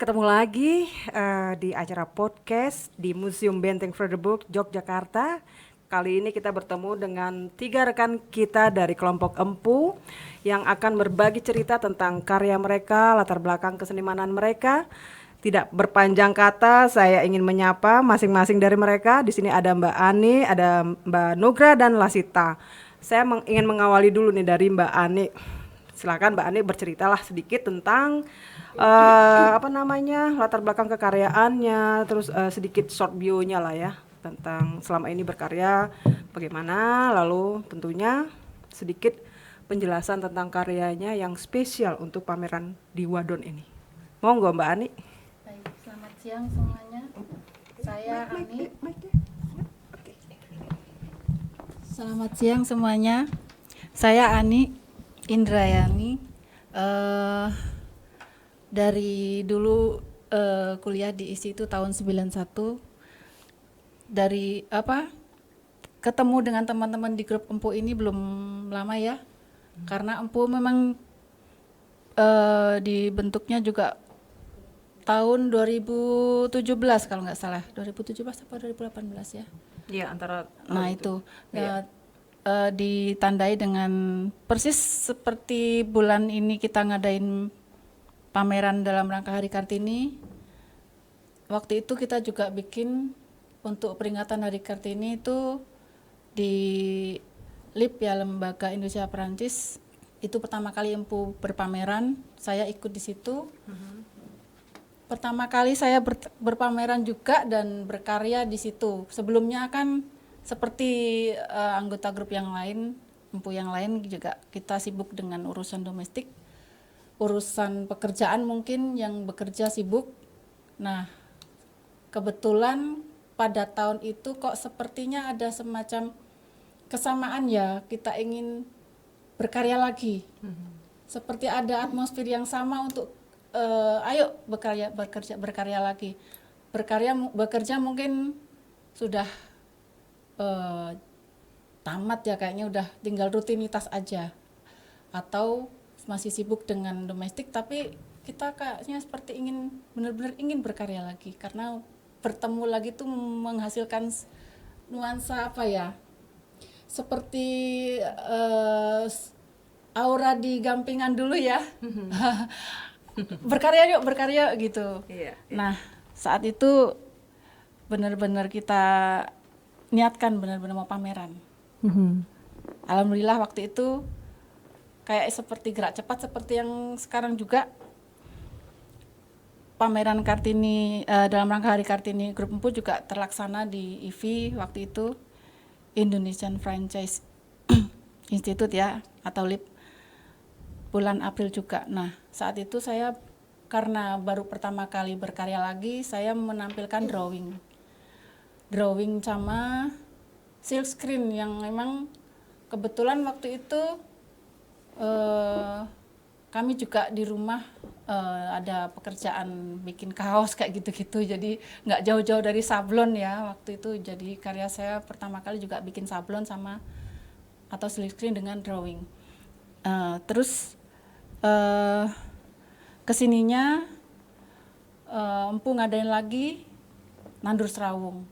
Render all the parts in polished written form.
ketemu lagi di acara podcast di Museum Benteng Fredericburg, Yogyakarta. Kali ini kita bertemu dengan 3 rekan kita dari kelompok Empu yang akan berbagi cerita tentang karya mereka, latar belakang kesenimanan mereka. Tidak berpanjang kata, saya ingin menyapa masing-masing dari mereka. Di sini ada Mbak Ani, ada Mbak Nugra dan Lasita. Saya ingin mengawali dulu nih dari Mbak Ani. Silakan Mbak Ani berceritalah sedikit tentang latar belakang kekaryaannya, terus sedikit short bio-nya lah ya tentang selama ini berkarya bagaimana, lalu tentunya sedikit penjelasan tentang karyanya yang spesial untuk pameran di Wadon ini. Monggo Mbak Ani. Baik, selamat siang semuanya. Saya Ani. Selamat siang semuanya. Saya Ani Indrayani. Dari dulu kuliah di ISI itu tahun 91. Dari ketemu dengan teman-teman di grup Empu ini belum lama ya. Karena Empu memang dibentuknya juga tahun 2017 kalau nggak salah. 2017 atau 2018 ya? Iya, antara itu. Ditandai dengan persis seperti bulan ini kita ngadain pameran dalam rangka Hari Kartini. Waktu itu kita juga bikin untuk peringatan Hari Kartini itu di LIP ya, Lembaga Indonesia Perancis. Itu pertama kali Empu berpameran, saya ikut di situ. Pertama kali saya berpameran juga dan berkarya di situ. Sebelumnya kan seperti anggota grup yang lain, Empu yang lain juga kita sibuk dengan urusan domestik. Urusan pekerjaan mungkin yang bekerja sibuk. Nah, kebetulan pada tahun itu kok sepertinya ada semacam kesamaan ya, kita ingin berkarya lagi. Seperti ada atmosfer yang sama untuk ayo berkarya lagi. Bekerja mungkin sudah tamat ya, kayaknya udah tinggal rutinitas aja. Atau masih sibuk dengan domestik, tapi kita kayaknya seperti benar-benar ingin berkarya lagi karena bertemu lagi tuh menghasilkan nuansa seperti aura di Gampingan dulu ya. berkarya gitu. Iya. Nah, saat itu benar-benar kita niatkan benar-benar mau pameran. Alhamdulillah waktu itu kayak seperti gerak cepat seperti yang sekarang juga pameran Kartini dalam rangka Hari Kartini Grup Empu juga terlaksana di IFI waktu itu, Indonesian Franchise Institute ya, atau LIP, bulan April juga. Nah, saat itu saya karena baru pertama kali berkarya lagi, saya menampilkan drawing sama silk screen yang memang kebetulan waktu itu kami juga di rumah ada pekerjaan bikin kaos kayak gitu-gitu, jadi nggak jauh-jauh dari sablon ya waktu itu. Jadi karya saya pertama kali juga bikin sablon sama atau silk screen dengan drawing. Terus kesininya Empu ngadain lagi Nandur Serawung.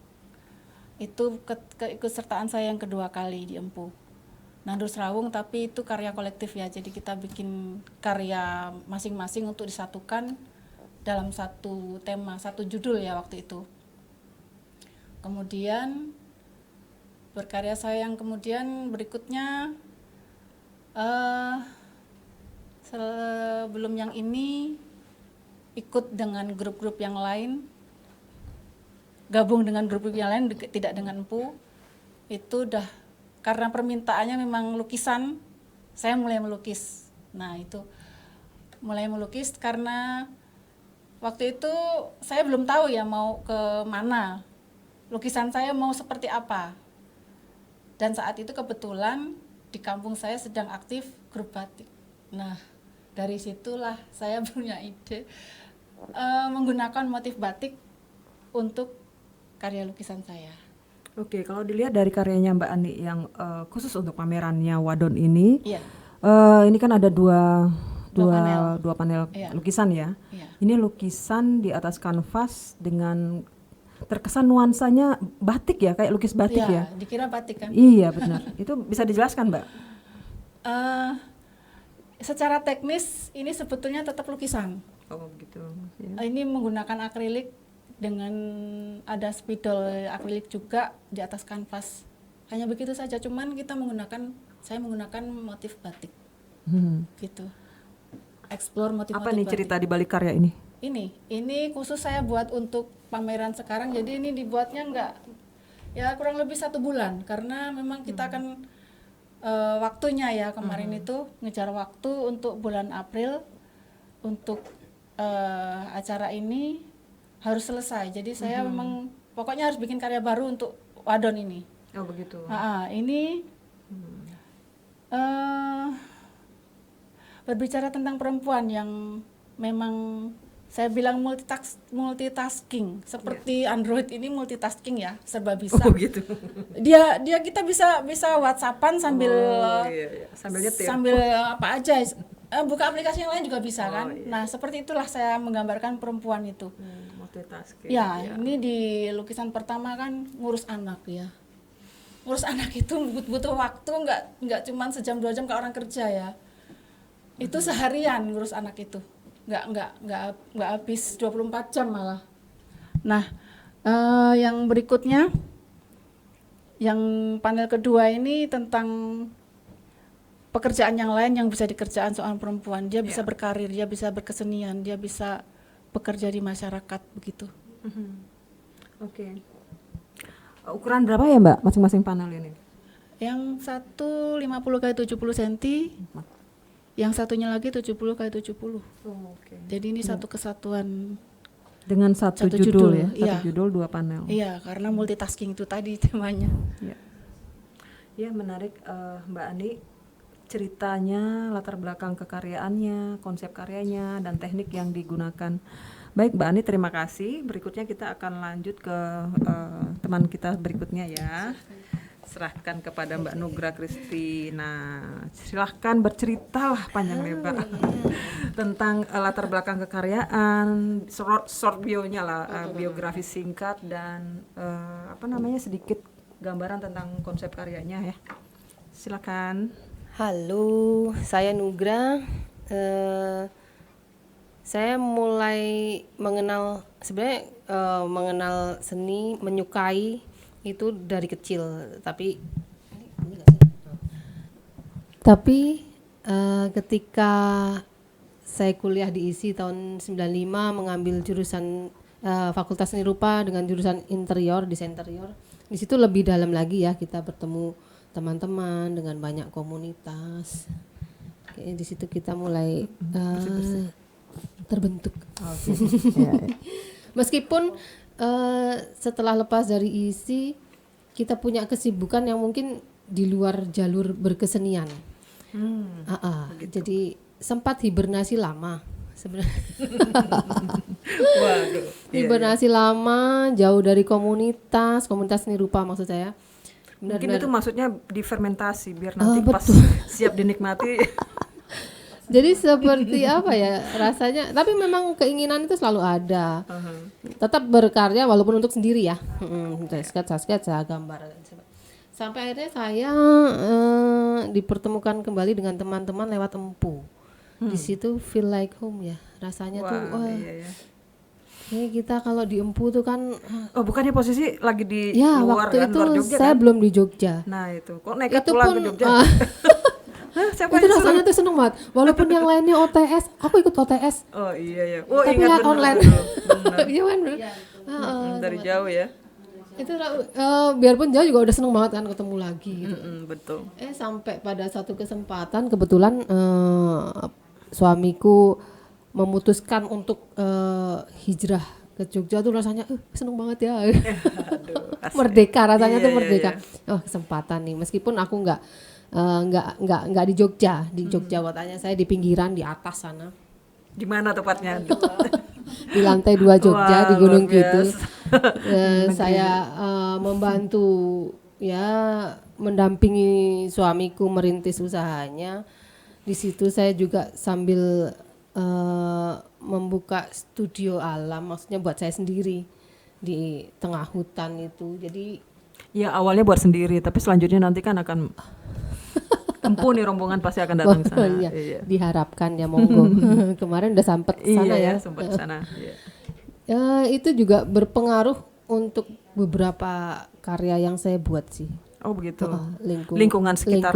Itu keikutsertaan saya yang kedua kali di Empu. Nandur Serawung, tapi itu karya kolektif ya, jadi kita bikin karya masing-masing untuk disatukan dalam satu tema, satu judul ya waktu itu. Kemudian berkarya saya yang kemudian berikutnya sebelum yang ini ikut dengan grup-grup yang lain, gabung dengan grup-grup yang lain, tidak dengan Empu. Itu udah karena permintaannya memang lukisan, saya mulai melukis. Nah itu mulai melukis karena waktu itu saya belum tahu ya mau ke mana, lukisan saya mau seperti apa. Dan saat itu kebetulan di kampung saya sedang aktif grup batik. Nah dari situlah saya punya ide menggunakan motif batik untuk karya lukisan saya. Oke, kalau dilihat dari karyanya Mbak Ani yang khusus untuk pamerannya Wadon ini, Iya. Ini kan ada dua panel Iya. lukisan ya. Iya. Ini lukisan di atas kanvas dengan terkesan nuansanya batik ya, kayak lukis batik ya. Dikira batik kan. Iya benar. Itu bisa dijelaskan Mbak? Eh, secara teknis ini sebetulnya tetap lukisan. Oh gitu. Ini menggunakan akrilik dengan ada spidol akrilik juga di atas kanvas. Hanya begitu saja, cuman saya menggunakan motif batik. Gitu. Explore motif-motif Apa nih batik. cerita di balik karya ini? Ini khusus saya buat untuk pameran sekarang. Jadi ini dibuatnya kurang lebih 1 bulan karena memang kita akan waktunya ya kemarin itu ngejar waktu untuk bulan April untuk acara ini harus selesai. Jadi saya memang pokoknya harus bikin karya baru untuk wadon ini. Oh begitu. Ini berbicara tentang perempuan yang memang saya bilang multitasking seperti Android ini multitasking ya, serba bisa. Oh gitu. Dia kita bisa WhatsAppan sambil Sambil nyetir. sambil apa aja, buka aplikasi yang lain juga bisa kan. Nah seperti itulah saya menggambarkan perempuan itu. Multitasking. Ini di lukisan pertama kan ngurus anak ya. Ngurus anak itu butuh waktu nggak cuma sejam 2 jam kayak orang kerja ya. Itu seharian ngurus anak itu. Nggak habis 24 jam malah. Nah, yang berikutnya, yang panel kedua ini tentang pekerjaan yang lain yang bisa dikerjakan seorang perempuan. Dia bisa berkarir, dia bisa berkesenian, dia bisa bekerja di masyarakat begitu. Oke. Ukuran berapa ya Mbak masing-masing panel ini? Yang satu 50 x 70 cm, yang satunya lagi 70 x 70. Oke. Jadi ini satu kesatuan. Dengan satu Satu judul ya, judul, satu judul 2 panel. Iya, karena multitasking itu tadi temanya. Ya menarik Mbak Ani, ceritanya, latar belakang kekaryaannya, konsep karyanya, dan teknik yang digunakan. Baik Mbak Ani, terima kasih. Berikutnya kita akan lanjut ke teman kita berikutnya ya. Serahkan kepada Mbak Nugra Kristina. Silahkan berceritalah panjang lebar tentang latar belakang kekaryaan, short bio-nya lah, biografi singkat dan sedikit gambaran tentang konsep karyanya ya. Silakan. Halo, saya Nugra. Saya mulai mengenal mengenal seni, menyukai itu dari kecil. Tapi ketika saya kuliah di ISI tahun 95 mengambil jurusan Fakultas Seni Rupa dengan jurusan desain interior. Di situ lebih dalam lagi ya, kita bertemu teman-teman dengan banyak komunitas. Kayaknya di situ kita mulai terbentuk. Meskipun setelah lepas dari ISI kita punya kesibukan yang mungkin di luar jalur berkesenian. Jadi sempat hibernasi lama sebenarnya. Waduh. Hibernasi lama, jauh dari komunitas seni rupa maksud saya. Mungkin itu maksudnya difermentasi biar nanti pas siap dinikmati. Jadi seperti apa ya rasanya, tapi memang keinginan itu selalu ada. Tetap berkarya walaupun untuk sendiri ya. Sketsa, gambar. Sampai akhirnya saya dipertemukan kembali dengan teman-teman lewat Empu. Di situ feel like home ya. Rasanya tuh ini kita kalau di Empu tuh kan bukannya posisi lagi di ya, luar waktu kan, itu luar Jogja saya kan? belum di Jogja. Nah itu, kok nekat Itu pulang pun, ke Jogja? Siapa itu yang rasanya suruh? tuh seneng banget. Walaupun yang lainnya OTS, aku ikut OTS. Oh iya ya. Oh Tapi ingat lihat bener, online. bener. Iya kan? Dari jauh ya. Itu biarpun jauh juga udah seneng banget kan ketemu lagi gitu. Betul. Sampai pada satu kesempatan kebetulan suamiku memutuskan untuk hijrah ke Jogja tuh rasanya seneng banget ya. Aduh, Merdeka rasanya Iya, tuh iya, merdeka. Oh kesempatan nih, meskipun aku nggak di Jogja. Di Jogja watanya saya di pinggiran di atas sana. Di mana tepatnya? Di lantai 2 Jogja. Wah, di Gunung luar Kidul. biasa. Saya membantu ya mendampingi suamiku merintis usahanya. Di situ saya juga sambil membuka studio alam, maksudnya buat saya sendiri di tengah hutan itu. Jadi Ya awalnya buat sendiri, tapi selanjutnya nanti kan akan Empu nih rombongan pasti akan datang ke sana. iya, Iya. diharapkan ya monggo. Kemarin udah sampai ke sana Iya ya. sempat ke sana. Iya. Itu juga berpengaruh untuk beberapa karya yang saya buat sih. Oh begitu. Lingkungan sekitar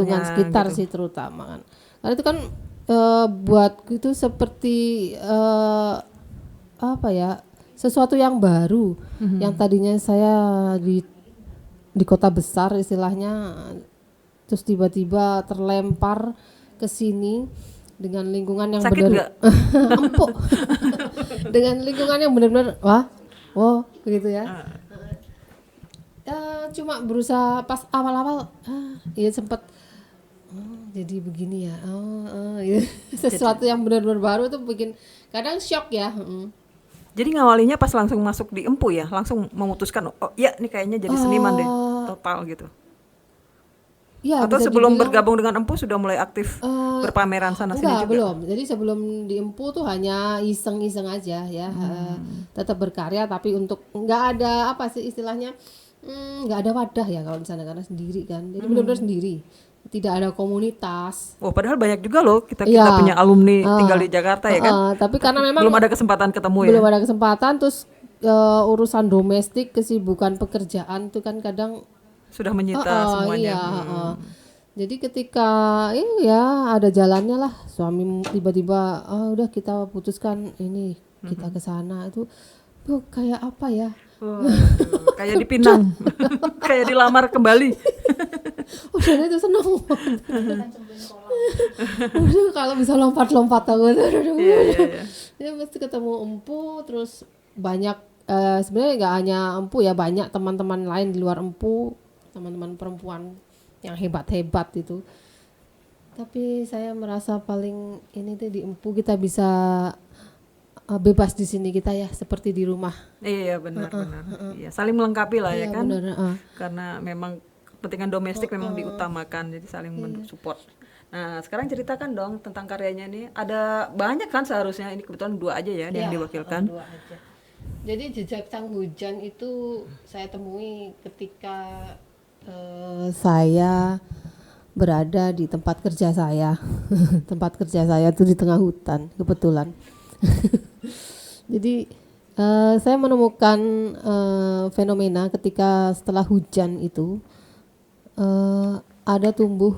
gitu. sih terutama kan. Karena itu kan buatku itu seperti apa ya, sesuatu yang baru. Yang tadinya saya di kota besar istilahnya, terus tiba-tiba terlempar ke sini dengan lingkungan yang Sakit nggak? empuk. Dengan lingkungan yang benar-benar wow begitu ya. Cuma berusaha pas awal-awal ya sempat jadi begini ya. Ya. Sesuatu yang benar-benar baru itu bikin kadang shock ya. Jadi ngawalinya pas langsung masuk di Empu ya, langsung memutuskan oh ya ini kayaknya jadi seniman deh total gitu. Ya, Atau bisa sebelum dibilang, bergabung dengan Empu sudah mulai aktif berpameran sana sini enggak, juga? belum. Jadi sebelum di Empu tuh hanya iseng-iseng aja ya. Tetap berkarya tapi untuk enggak ada apa sih istilahnya, enggak ada wadah ya kalau di sana karena sendiri kan. Jadi benar-benar sendiri. Tidak ada komunitas. Oh padahal banyak juga loh kita Iya. punya alumni tinggal di Jakarta ya kan? Tapi karena memang Belum ada kesempatan ketemu ya? belum ada kesempatan, terus urusan domestik, kesibukan pekerjaan tuh kan kadang Sudah menyita semuanya. iya, jadi ketika ya ada jalannya lah, suami tiba-tiba udah kita putuskan ini kita ke sana, itu tuh kayak apa ya? Waduh, kayak dipinang, kayak dilamar kembali. Udah itu seneng banget. Udah, kalau bisa lompat-lompat aku Iya. ya mesti ketemu Empu, terus banyak sebenarnya nggak hanya Empu ya, banyak teman-teman lain di luar Empu, teman-teman perempuan yang hebat-hebat itu. Tapi saya merasa paling ini tuh di Empu kita bisa bebas di sini kita ya, seperti di rumah. Iya benar. Iya, saling melengkapi lah ya Iya, kan? benar, Karena memang kepentingan domestik memang diutamakan, jadi saling mensupport. Nah sekarang ceritakan dong tentang karyanya nih. Ada banyak kan seharusnya, ini kebetulan 2 aja ya yang diwakilkan. 2 aja. Jadi jejak sang hujan itu saya temui ketika saya berada di tempat kerja saya. Tempat kerja saya itu di tengah hutan kebetulan. Jadi saya menemukan fenomena ketika setelah hujan itu ada tumbuh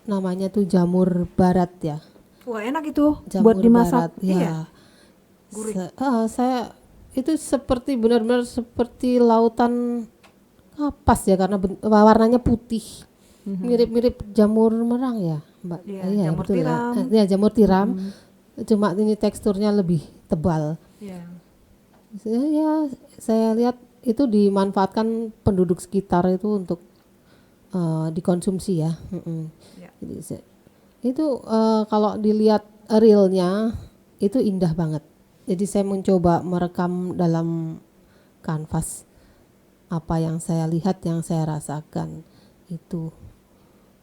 namanya tuh jamur barat ya. Wah enak itu Jamur buat dimasak. barat, ya. Saya itu seperti benar-benar seperti lautan kapas ya, karena warnanya putih, mirip-mirip jamur merang ya, Mbak. Iya, jamur betul tiram. ya. Jamur tiram, cuma ini teksturnya lebih tebal. Iya. Ya, saya lihat itu dimanfaatkan penduduk sekitar itu untuk dikonsumsi ya. Ya. Jadi itu kalau dilihat realnya itu indah banget. Jadi saya mencoba merekam dalam kanvas apa yang saya lihat, yang saya rasakan itu.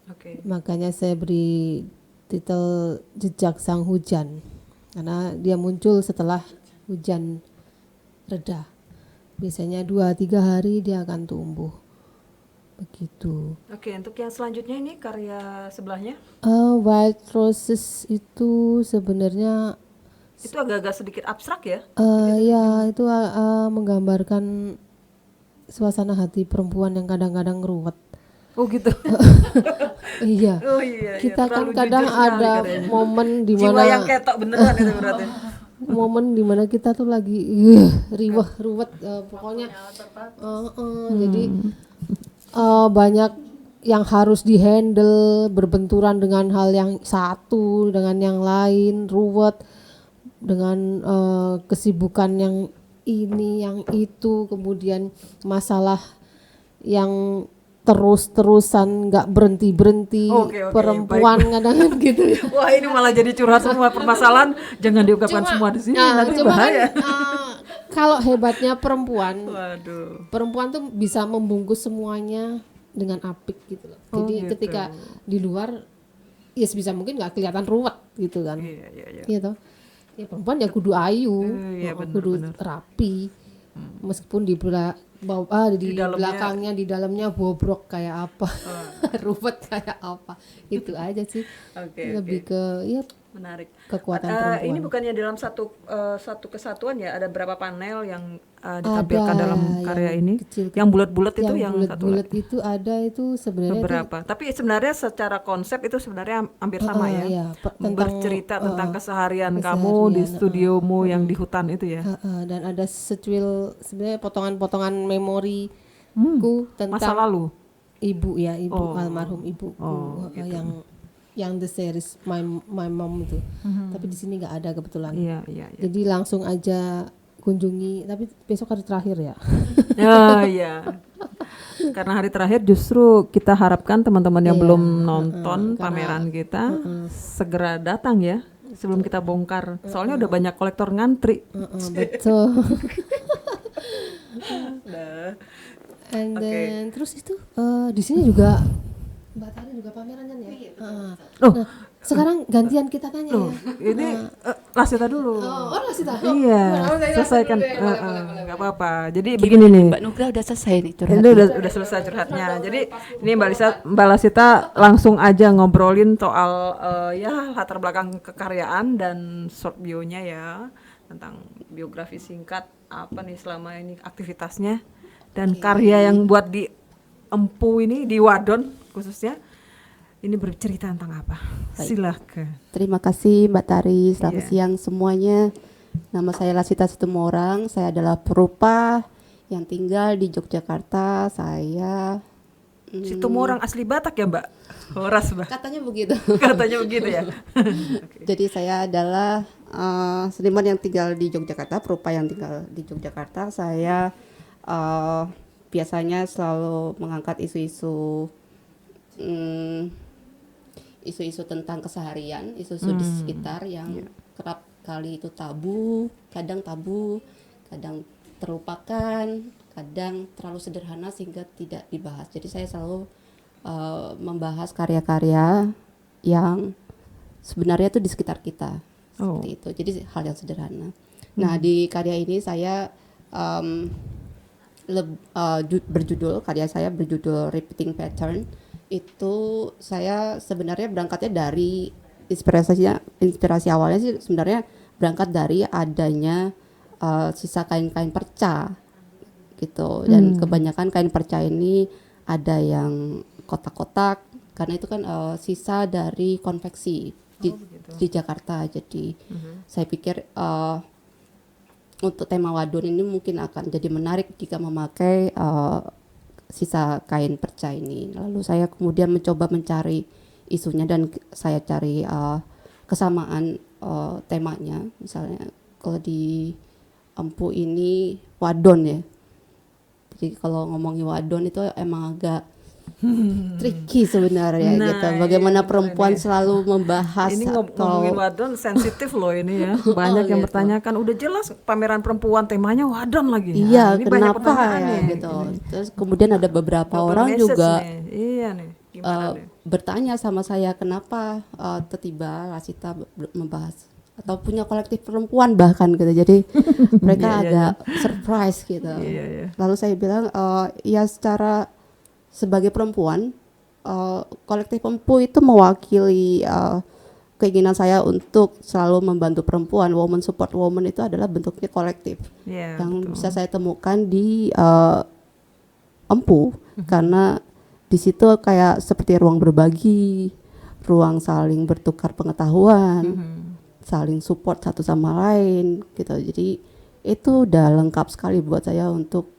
Oke. Makanya saya beri titel Jejak Sang Hujan, karena dia muncul setelah hujan reda. Biasanya 2-3 hari dia akan tumbuh. Begitu. Oke, untuk yang selanjutnya ini karya sebelahnya White Roses itu sebenarnya itu agak-agak sedikit abstrak ya? ya itu menggambarkan suasana hati perempuan yang kadang-kadang ruwet. Oh gitu. Iya. Oh iya. Kita kan terlalu kadang jujur sekali ada karyanya. momen di Jiwa mana yang ketok beneran itu berarti. momen di mana kita tuh lagi riweh ruwet, pokoknya jadi banyak yang harus dihandle, berbenturan dengan hal yang satu dengan yang lain, ruwet dengan kesibukan yang ini yang itu, kemudian masalah yang terus-terusan nggak berhenti-berhenti. Oke, Perempuan kadang kan gitu ya. Wah ini malah jadi curhat semua permasalahan. Jangan diungkapkan semua di sini nanti cuma bahaya. kan kalau hebatnya perempuan, Waduh. perempuan tuh bisa membungkus semuanya dengan apik gitu loh. Oh, Jadi gitu. ketika di luar ya sebisa mungkin nggak kelihatan ruwet gitu kan. Iya, iya, iya. Gitu. Ya perempuan ya kudu ayu, Iya, benar, kudu benar. rapi. Meskipun di Di dalamnya- belakangnya, di dalamnya bobrok kayak apa, ruwet kayak apa, itu aja sih. Oke, Lebih ke ya menarik. kekuatan perempuan. Ini bukannya dalam satu kesatuan ya, ada berapa panel yang ditampilkan Ada dalam karya yang ini? kecil- Yang bulat-bulat itu yang satu bulat-bulat itu ada itu sebenarnya itu, beberapa. Tapi sebenarnya secara konsep itu sebenarnya hampir sama ya. iya, tentang Bercerita tentang keseharian kamu di studiomu yang di hutan itu ya. dan ada secuil sebenarnya potongan-potongan memoriku Masa tentang lalu. ibu ya, ibu almarhum ibuku gitu. yang the series my mom itu. Tapi di sini nggak ada kebetulan. Iya, iya, iya. Jadi langsung aja kunjungi, tapi besok hari terakhir ya. Oh iya. Karena hari terakhir justru kita harapkan teman-teman yang belum nonton pameran kita segera datang ya sebelum kita bongkar. Soalnya udah banyak kolektor ngantri. Betul. And then terus itu di sini juga Mbak Tari juga pameran kan ya? Nah, sekarang gantian kita tanya ya. Ini Lasita dulu. Oh, Lasita. Iya, selesaikan. Nggak apa-apa. Jadi begini nih. Mbak Nugra udah selesai nih curhat. Ini udah selesai curhatnya. Jadi ini Mbak Lasita langsung aja ngobrolin soal ya latar belakang kekaryaan dan short bio-nya ya, tentang biografi singkat apa nih selama ini aktivitasnya dan karya yang buat di Empu ini, di Wadon khususnya. Ini bercerita tentang apa? Silahkan. Terima kasih Mbak Tari, selamat Iya. siang semuanya. Nama saya Lasita Situmorang, saya adalah perupa yang tinggal di Yogyakarta. Saya Situmorang asli Batak ya Mbak? Horas Mbak. katanya begitu. Katanya begitu ya. Jadi saya adalah seniman yang tinggal di Yogyakarta, perupa yang tinggal di Yogyakarta. Saya biasanya selalu mengangkat isu-isu tentang keseharian, isu-isu di sekitar yang kerap kali itu tabu, kadang terlupakan, kadang terlalu sederhana sehingga tidak dibahas. Jadi saya selalu membahas karya-karya yang sebenarnya itu di sekitar kita, seperti itu. Jadi hal yang sederhana. Nah, di karya ini saya karya saya berjudul Repeating Pattern. Itu saya sebenarnya berangkatnya dari inspirasi awalnya sih sebenarnya berangkat dari adanya sisa kain-kain perca gitu, dan kebanyakan kain perca ini ada yang kotak-kotak karena itu kan sisa dari konveksi di Jakarta. Jadi saya pikir untuk tema wadon ini mungkin akan jadi menarik jika memakai sisa kain perca ini. Lalu saya kemudian mencoba mencari isunya dan saya cari kesamaan temanya. Misalnya kalau di Empu ini wadon ya. Jadi kalau ngomongin wadon itu emang agak tricky sebenarnya gitu. Bagaimana perempuan selalu membahas Ini ngomongin wadon sensitif loh ini ya. Banyak yang bertanyakan, udah jelas pameran perempuan temanya wadon lagi. Iya, Ini banyak kenapa pertanyaan ya nih. gitu. Terus kemudian ada beberapa Double orang message juga nih. Iya nih. Gimana nih? bertanya sama saya kenapa tiba-tiba Lasita membahas atau punya kolektif perempuan bahkan gitu. Jadi mereka agak surprise gitu. Lalu saya bilang ya secara sebagai perempuan kolektif Empu itu mewakili keinginan saya untuk selalu membantu perempuan. Woman support woman itu adalah bentuknya kolektif yang bisa saya temukan di Empu karena di situ kayak seperti ruang berbagi, ruang saling bertukar pengetahuan, saling support satu sama lain gitu. Jadi itu udah lengkap sekali buat saya untuk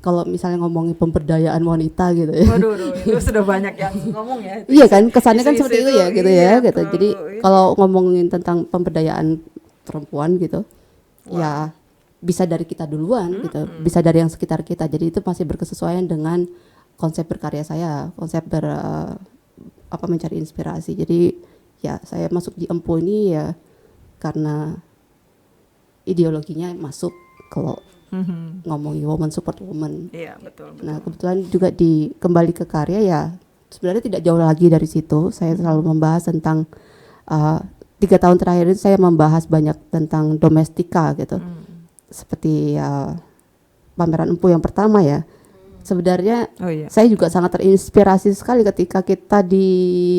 kalau misalnya ngomongin pemberdayaan wanita gitu ya. Waduh, itu sudah banyak yang ngomong ya. Iya kan, kesannya kan seperti itu ya gitu iya, ya gitu. Jadi kalau ngomongin tentang pemberdayaan perempuan gitu, ya bisa dari kita duluan gitu, bisa dari yang sekitar kita. Jadi itu masih berkesesuaian dengan konsep berkarya saya, konsep mencari inspirasi. Jadi ya saya masuk di Empu ini ya karena ideologinya masuk kalau ngomongin woman support woman. Iya, betul. Nah kebetulan juga kembali ke karya ya sebenarnya tidak jauh lagi dari situ. Saya selalu membahas tentang 3 tahun terakhir ini saya membahas banyak tentang domestika gitu. Seperti pameran Empu yang pertama ya. Sebenarnya saya juga sangat terinspirasi sekali ketika kita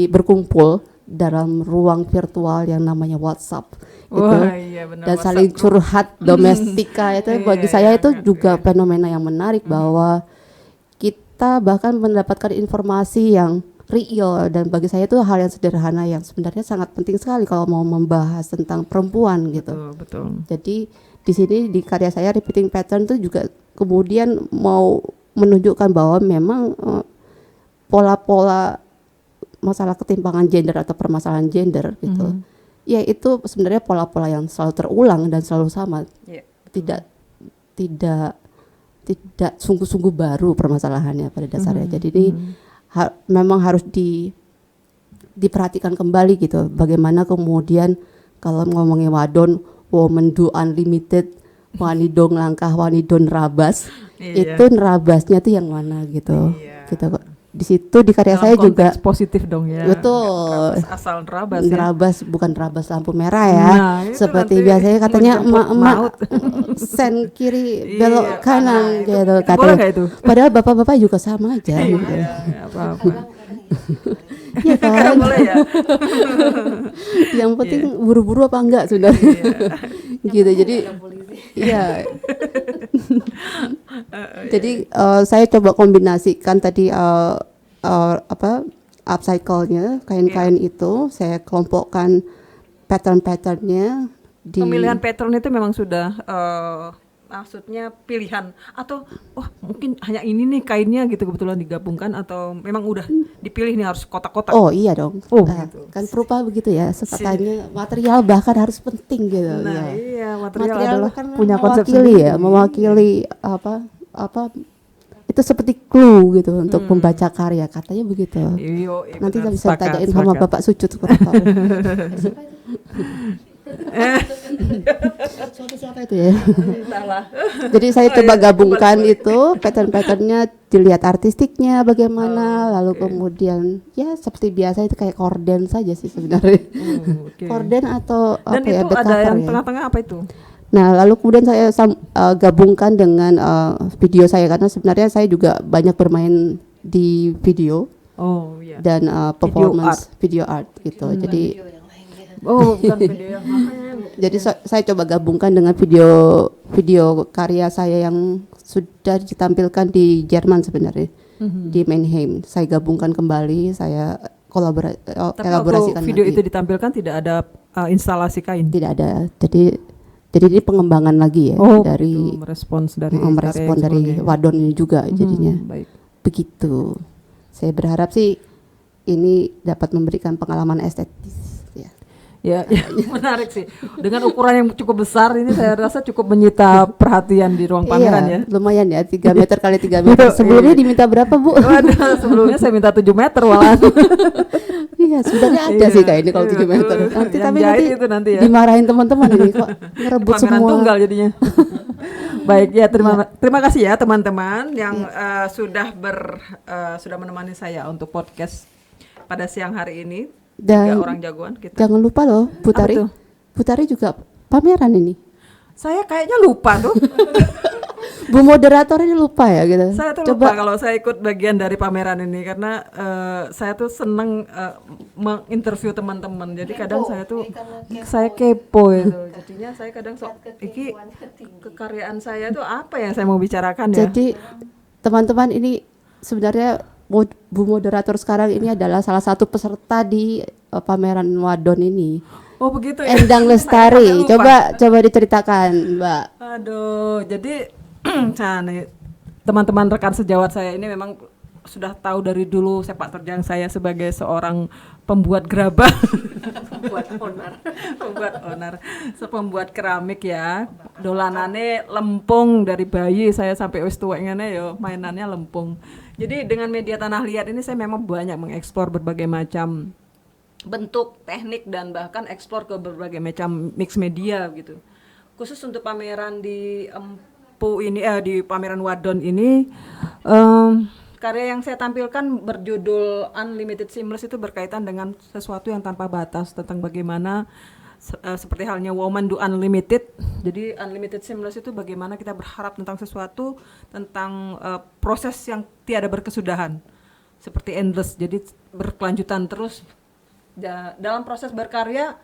berkumpul dalam ruang virtual yang namanya WhatsApp itu, dan WhatsApp saling curhat domestika itu bagi saya itu juga fenomena yang menarik bahwa kita bahkan mendapatkan informasi yang real, dan bagi saya itu hal yang sederhana yang sebenarnya sangat penting sekali kalau mau membahas tentang perempuan gitu. Betul. Jadi di sini di karya saya Repeating Pattern itu juga kemudian mau menunjukkan bahwa memang pola-pola masalah ketimpangan gender atau permasalahan gender gitu, ya itu sebenarnya pola-pola yang selalu terulang dan selalu sama, tidak sungguh-sungguh baru permasalahannya pada dasarnya. Jadi ini memang harus diperhatikan kembali gitu, bagaimana kemudian kalau ngomongin wadon, woman do unlimited, wani dong langkah, wani don nerabas, itu nerabasnya tuh yang mana gitu, gitu kok. Di situ di karya saya juga positif dong ya. Betul. Asal nerabas. Nerabas bukan nerabas lampu merah ya. Seperti nanti biasanya katanya emak-emak sen kiri belok kanan gitu katanya. Padahal bapak-bapak juga sama aja. Apa-apa. Iya kan? Boleh ya. Yang penting buru-buru apa enggak sebenarnya. Gitu. Jadi iya. Jadi saya coba kombinasikan tadi upcycle-nya, kain-kain itu saya kelompokkan pattern-patternnya. Pemilihan pattern itu memang sudah maksudnya pilihan atau mungkin hanya ini nih kainnya gitu kebetulan digabungkan, atau memang udah dipilih nih harus kotak-kotak? Oh iya dong. Gitu. Kan perupa begitu ya, katanya material bahkan harus penting gitu. Nah, iya, material adalah kan punya konsep mewakili apa itu seperti clue gitu untuk membaca karya, katanya begitu. Nanti saya bisa tanyain sama Bapak Sucut siapa itu ya. Jadi saya coba gabungkan itu pattern-patternnya, dilihat artistiknya bagaimana, lalu kemudian ya seperti biasa itu kayak korden saja sih sebenarnya. Korden atau dan apa ya, itu ada yang tengah-tengah apa itu? Nah, lalu kemudian saya gabungkan dengan video saya, karena sebenarnya saya juga banyak bermain di video dan performance video art gitu. Jadi bukan video yang lain. Jadi saya coba gabungkan dengan video karya saya yang sudah ditampilkan di Jerman sebenarnya, di Mannheim. Saya gabungkan kembali, saya elaborasikan lagi. Video lagi. Itu ditampilkan tidak ada instalasi kain? Tidak ada. Jadi ini pengembangan lagi ya, dari merespons dari wadon ini juga jadinya. Baik. Begitu. Saya berharap sih ini dapat memberikan pengalaman estetis. Ya, menarik sih. Dengan ukuran yang cukup besar ini saya rasa cukup menyita perhatian di ruang pameran ya. Lumayan ya, 3 meter kali 3 meter. Sebelumnya diminta berapa, Bu? Waduh, sebelumnya saya minta 7 meter malah. Iya, sebenarnya ada sih kayak ini kalau 7 meter. Nanti ya. Dimarahin teman-teman ini kok ngerebut semua. Pameran tunggal jadinya. Baik ya, terima kasih ya teman-teman yang sudah menemani saya untuk podcast pada siang hari ini. Dan 3 orang jagoan kita. Jangan lupa loh, Bu Tari juga pameran ini. Saya kayaknya lupa tuh. Bu moderator ini lupa ya gitu. Saya tuh lupa kalau saya ikut bagian dari pameran ini, karena saya tuh seneng menginterview teman-teman. Jadi kadang saya kepo itu. Jadinya saya kadang iki kekaryaan saya tuh apa yang saya mau bicarakan ya. Jadi teman-teman ini sebenarnya Bu moderator sekarang ini adalah salah satu peserta di pameran wadon ini. Oh begitu ya. Endang Lestari. Coba diceritakan, Mbak. Aduh, jadi teman-teman rekan sejawat saya ini memang sudah tahu dari dulu sepak terjang saya sebagai seorang pembuat gerabah. Pembuat keramik ya. Dolanane lempung dari bayi saya sampai wis tuwek ngene ya, mainannya lempung. Jadi dengan media tanah liat ini saya memang banyak mengeksplor berbagai macam bentuk, teknik, dan bahkan eksplor ke berbagai macam mix media gitu. Khusus untuk pameran di Empu ini, di pameran wadon ini, karya yang saya tampilkan berjudul Unlimited Seamless itu berkaitan dengan sesuatu yang tanpa batas, tentang bagaimana seperti halnya Woman Do Unlimited. Jadi Unlimited Seamless itu bagaimana kita berharap tentang sesuatu, tentang proses yang tiada berkesudahan, seperti endless, jadi berkelanjutan terus. Dalam proses berkarya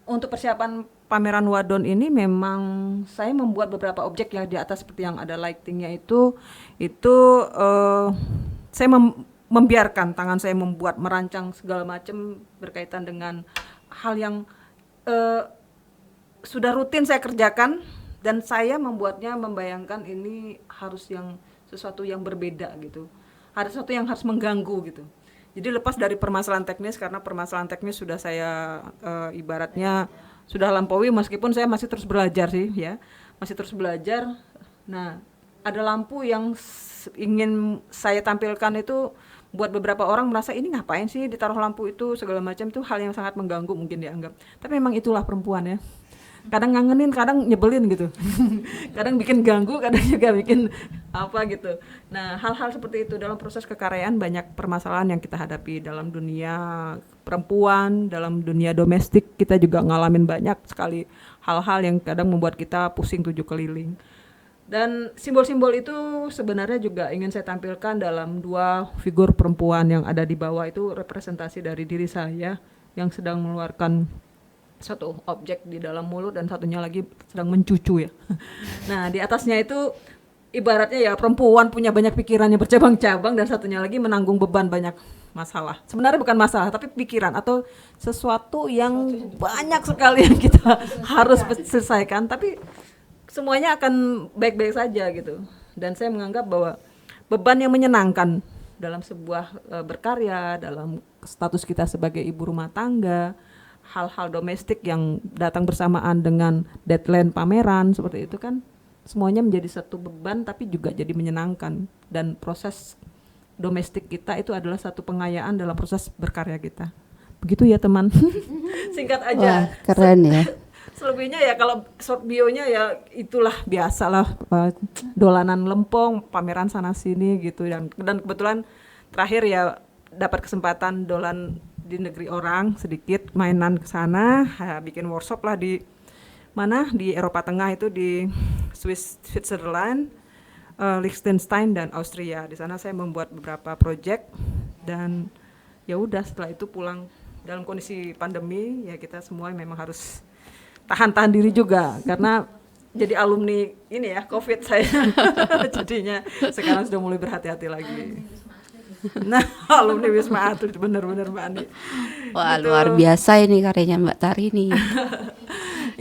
untuk persiapan pameran Wadon ini memang saya membuat beberapa objek yang di atas seperti yang ada lightingnya itu saya membiarkan tangan saya merancang segala macam berkaitan dengan hal yang sudah rutin saya kerjakan, dan saya membayangkan ini harus sesuatu yang berbeda gitu, ada sesuatu yang harus mengganggu gitu. Jadi lepas dari permasalahan teknis, karena permasalahan teknis sudah saya ibaratnya sudah lampaui, meskipun saya masih terus belajar sih ya, masih terus belajar. Nah, ada lampu yang ingin saya tampilkan itu buat beberapa orang merasa ini ngapain sih ditaruh lampu itu segala macam, itu hal yang sangat mengganggu mungkin dianggap. Tapi memang itulah perempuan ya. Kadang ngangenin, kadang nyebelin gitu. Kadang bikin ganggu, kadang juga bikin apa gitu. Nah, hal-hal seperti itu dalam proses kekaryaan banyak permasalahan yang kita hadapi dalam dunia perempuan, dalam dunia domestik kita juga ngalamin banyak sekali hal-hal yang kadang membuat kita pusing 7 keliling. Dan simbol-simbol itu sebenarnya juga ingin saya tampilkan dalam 2 figur perempuan yang ada di bawah, itu representasi dari diri saya yang sedang mengeluarkan satu objek di dalam mulut dan satunya lagi sedang mencucu ya. Nah, di atasnya itu ibaratnya ya perempuan punya banyak pikirannya bercabang-cabang, dan satunya lagi menanggung beban banyak masalah. Sebenarnya bukan masalah, tapi pikiran atau sesuatu yang banyak sekali yang kita harus selesaikan, tapi semuanya akan baik-baik saja gitu. Dan saya menganggap bahwa beban yang menyenangkan dalam sebuah berkarya, dalam status kita sebagai ibu rumah tangga, hal-hal domestik yang datang bersamaan dengan deadline pameran seperti itu kan, semuanya menjadi satu beban tapi juga jadi menyenangkan. Dan proses domestik kita itu adalah satu pengayaan dalam proses berkarya kita. Begitu ya teman. Singkat aja. Wah, keren ya. Selebihnya ya kalau short bionya ya itulah biasalah, dolanan lempong, pameran sana sini gitu. Dan kebetulan terakhir ya dapat kesempatan dolan di negeri orang sedikit, mainan ke sana, bikin workshop lah di mana, di Eropa Tengah itu, di Switzerland, Liechtenstein dan Austria. Di sana saya membuat beberapa project, dan ya udah setelah itu pulang dalam kondisi pandemi ya, kita semua memang harus tahan diri juga karena jadi alumni ini ya COVID saya. Jadinya sekarang sudah mulai berhati-hati lagi. Nah, alumni Wisma Atlet, benar-benar Mbak Ani. Wah, gitu. luar biasa ini karyanya Mbak Tari nih.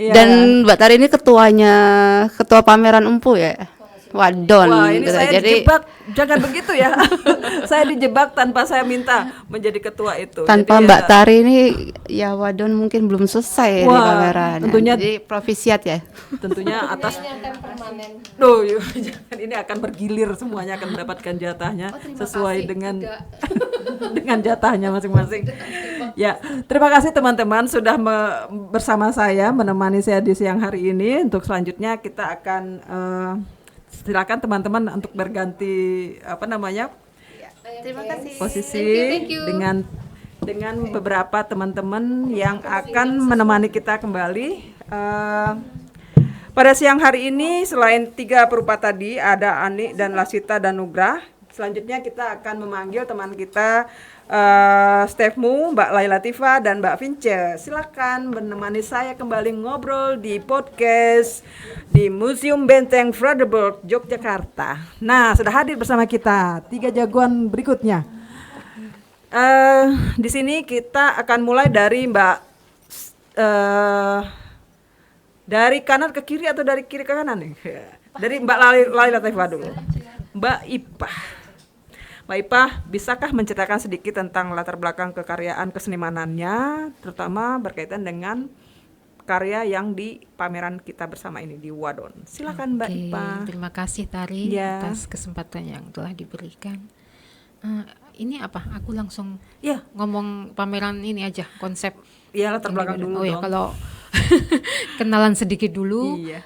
Iya. Dan Mbak Tari ini ketua pameran Empu ya, Wadon. Wah, ini gitu. saya Jadi dijebak, jangan begitu ya. Saya dijebak tanpa saya minta menjadi ketua itu. tanpa Jadi Mbak Tari ini ya Wadon mungkin belum selesai di Wah, pameran. tentunya- Jadi profisiat ya. tentunya atas permanen. jangan, ini akan bergilir, semuanya akan mendapatkan jatahnya sesuai dengan dengan jatahnya masing-masing. Ya, terima kasih teman-teman sudah bersama saya, menemani saya di siang hari ini. Untuk selanjutnya kita akan silakan teman-teman untuk berganti Terima kasih. posisi dengan beberapa teman-teman yang akan menemani kita kembali. Pada siang hari ini selain 3 perupa tadi, ada Ani dan Lasita dan Nugrah. Selanjutnya kita akan memanggil teman kita, Stefmu, Mbak Laila Tifa dan Mbak Vince. Silakan menemani saya kembali ngobrol di podcast di Museum Benteng Frederiksburg, Yogyakarta. Nah, sudah hadir bersama kita 3 jagoan berikutnya. Di sini kita akan mulai dari dari kanan ke kiri atau dari kiri ke kanan nih? Dari Mbak Laila Tifa dulu. Mbak Ipah. Mbak Ipah, bisakah menceritakan sedikit tentang latar belakang kekaryaan kesenimanannya, terutama berkaitan dengan karya yang di pameran kita bersama ini di Wadon. Silakan Mbak Oke, Ipah. terima kasih Tari Ya. atas kesempatan yang telah diberikan. Ini apa? Aku langsung Ya, ngomong pameran ini aja, konsep. iya latar ini belakang dulu Oh ya, dong. kalau kenalan sedikit dulu. Iya.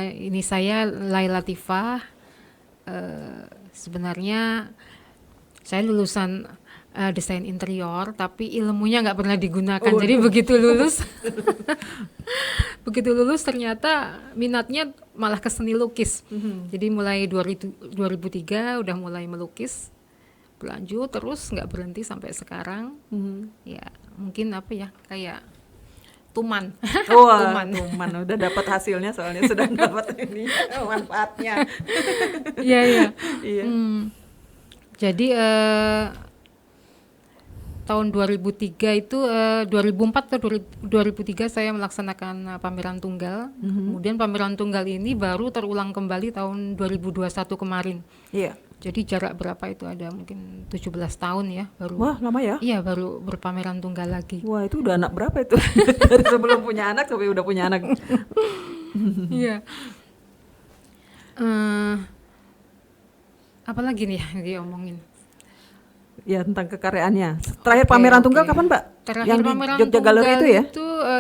Ini saya Laila Tifa. Sebenarnya Saya lulusan desain interior, tapi ilmunya nggak pernah digunakan. Jadi begitu lulus, begitu lulus ternyata minatnya malah ke seni lukis. Jadi mulai 2003 udah mulai melukis, berlanjut terus nggak berhenti sampai sekarang. Ya mungkin apa ya, kayak tuman. Wah, tuman udah dapat hasilnya soalnya sudah dapat ini manfaatnya. Iya iya. Iya. Jadi tahun 2003 itu 2004 atau 2003 saya melaksanakan pameran tunggal. Kemudian pameran tunggal ini baru terulang kembali tahun 2021 kemarin. Iya. Jadi jarak berapa itu, ada mungkin 17 tahun ya baru. Wah, lama ya? Iya, baru berpameran tunggal lagi. Wah, itu udah anak berapa itu? Dari sebelum punya anak sampai udah punya anak. Iya. Apa lagi nih yang diomongin? Ya, tentang kekaryaannya. Terakhir pameran tunggal kapan, Mbak? Terakhir Yang di pameran Jogja Gallery tunggal itu ya?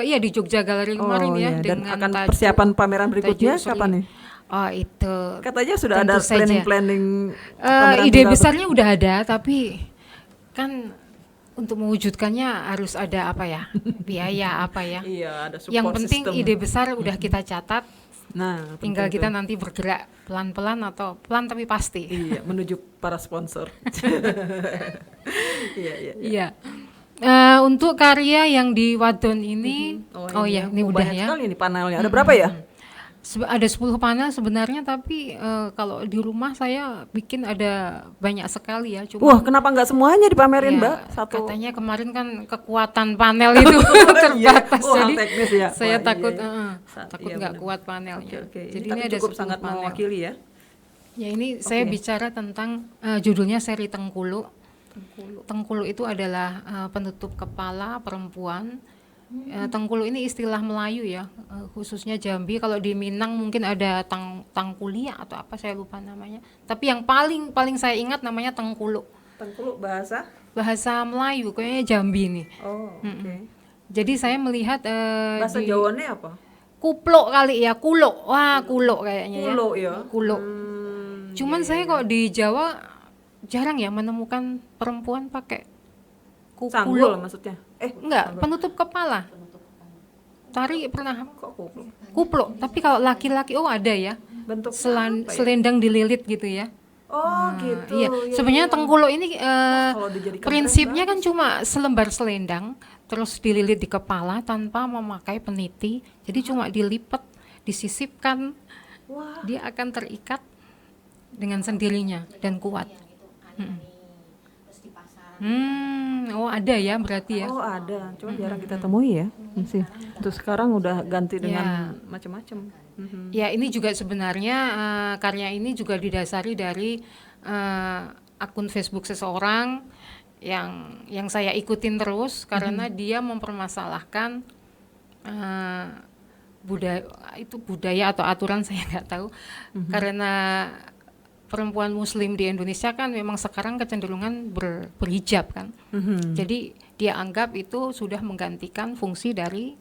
Iya, di Jogja Gallery kemarin ya. iya. Dan dengan akan tajuk- persiapan pameran berikutnya tajuk kapan nih? Oh itu. Katanya sudah tentu ada saja. planning pameran Ide tunggal. besarnya udah ada, tapi kan untuk mewujudkannya harus ada apa ya, biaya apa ya. Iya, ada support Yang penting system. ide besar udah kita catat, Nah, tinggal penting kita tuh. nanti bergerak pelan-pelan atau pelan tapi pasti. Iya, menuju para sponsor. Iya, iya. Iya. Untuk karya yang di Wadon ini, oh iya, ini udah banyak ya. sekali nih panelnya. Ada berapa ya? Ada 10 panel sebenarnya, tapi kalau di rumah saya bikin ada banyak sekali ya. Cuma Wah, kenapa nggak semuanya dipamerin, ya, Mbak? Satu. katanya kemarin kan kekuatan panel itu terbatas, Wah, jadi teknis ya. saya Wah, takut iya, iya. takut Iya, nggak benar. kuat panelnya. Oke. Jadi Tapi ini ada cukup 10 sangat panel. mewakili ya. Ya ini saya bicara tentang judulnya seri Tengkulu. Tengkulu itu adalah penutup kepala perempuan. Tengkulu ini istilah Melayu ya, khususnya Jambi. Kalau di Minang mungkin ada tangkulia atau apa, saya lupa namanya. Tapi yang paling saya ingat namanya Tengkulu. Tengkulu bahasa? Bahasa Melayu, kayaknya Jambi nih. Oh, oke. Jadi saya melihat Bahasa di Jawane apa? Kuplo kali ya, kulo. Wah, kulo kayaknya Kulo ya. Kulo. Cuman saya kok di Jawa jarang ya menemukan perempuan pakai Sanggul kulo. maksudnya. Enggak, penutup kepala. Tari pernah Kok kulo? kuplo, tapi kalau laki-laki ada ya. Bentuk Selendang dililit gitu ya. Oh, gitu. Iya, Ya, sebenarnya Tengkulo ini kalau dijadikan prinsipnya kan cuma selembar selendang terus dililit di kepala tanpa memakai peniti. Jadi cuma dilipat, disisipkan. Wah. Dia akan terikat dengan sendirinya dan kuat. Oh ada ya berarti ya. Oh, ada. Cuma jarang kita temui ya. Masih. Terus sekarang udah ganti dengan macam-macam. Ya ini juga sebenarnya karya ini juga didasari dari akun Facebook seseorang yang saya ikutin terus karena dia mempermasalahkan budaya atau aturan, saya nggak tahu, karena perempuan Muslim di Indonesia kan memang sekarang kecenderungan berhijab kan. Jadi dia anggap itu sudah menggantikan fungsi dari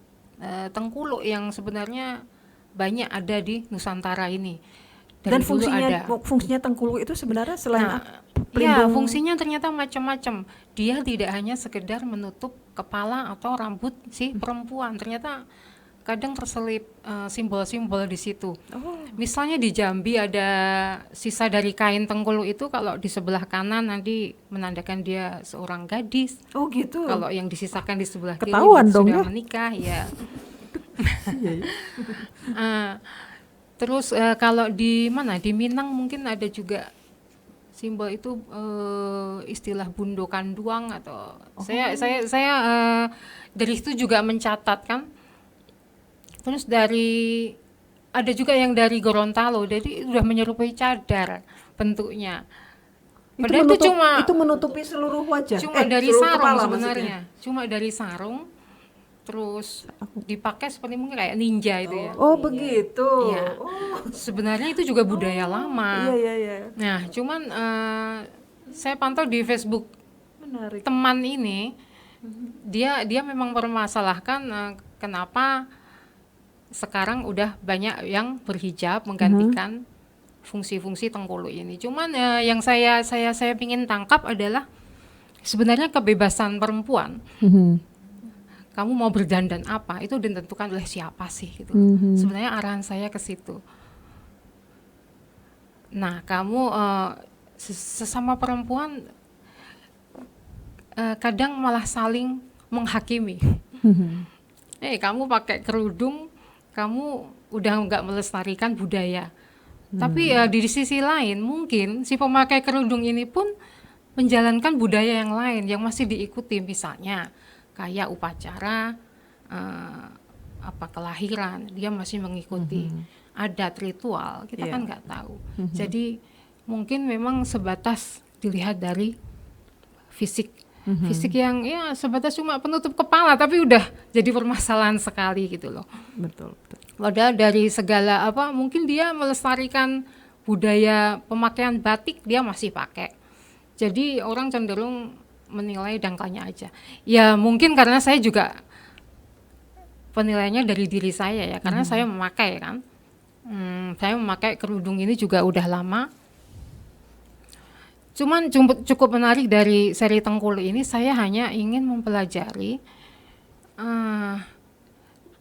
Tengkulu yang sebenarnya banyak ada di Nusantara ini. Dari Dan dulu ada. fungsinya Tengkulu itu sebenarnya selain Ya, fungsinya ternyata macam-macam. Dia tidak hanya sekedar menutup kepala atau rambut si perempuan. Ternyata kadang terselip simbol-simbol di situ. Misalnya di Jambi ada sisa dari kain Tengkulu itu, kalau di sebelah kanan nanti menandakan dia seorang gadis. Oh, gitu. Kalau yang disisakan di sebelah kiri Ketahuan dong sudah ya. menikah ya. Terus kalau di mana, di Minang mungkin ada juga simbol itu, istilah bundo kanduang atau saya dari situ juga mencatat kan. Terus ada juga yang dari Gorontalo, jadi udah menyerupai cadar bentuknya. Padahal itu menutupi seluruh wajah. Cuma dari seluruh sarung kepala sebenarnya. Cuma dari sarung, terus dipakai seperti mungkin kayak ninja itu ya. Oh, begitu. Iya. Sebenarnya itu juga budaya lama. Iya. Nah, cuman saya pantau di Facebook Menarik. teman ini, dia memang mempermasalahkan kenapa sekarang udah banyak yang berhijab menggantikan fungsi-fungsi Tengkulu ini. Cuman yang saya ingin tangkap adalah sebenarnya kebebasan perempuan. Kamu mau berdandan apa itu ditentukan oleh siapa sih gitu. Sebenarnya arahan saya ke situ. Nah, kamu sesama perempuan kadang malah saling menghakimi. Kamu pakai kerudung, kamu udah nggak melestarikan budaya. Tapi di sisi lain mungkin si pemakai kerudung ini pun menjalankan budaya yang lain yang masih diikuti, misalnya kayak upacara kelahiran, dia masih mengikuti adat ritual, kita kan nggak tahu. Jadi mungkin memang sebatas dilihat dari fisik yang ya sebatas cuma penutup kepala, tapi udah jadi permasalahan sekali gitu loh. Betul. Padahal dari segala mungkin dia melestarikan budaya pemakaian batik, dia masih pakai. Jadi orang cenderung menilai dangkalnya aja. Ya mungkin karena saya juga penilaiannya dari diri saya ya, karena saya memakai kan. Saya memakai kerudung ini juga udah lama. Cuman cukup menarik dari seri Tengkulu ini, saya hanya ingin mempelajari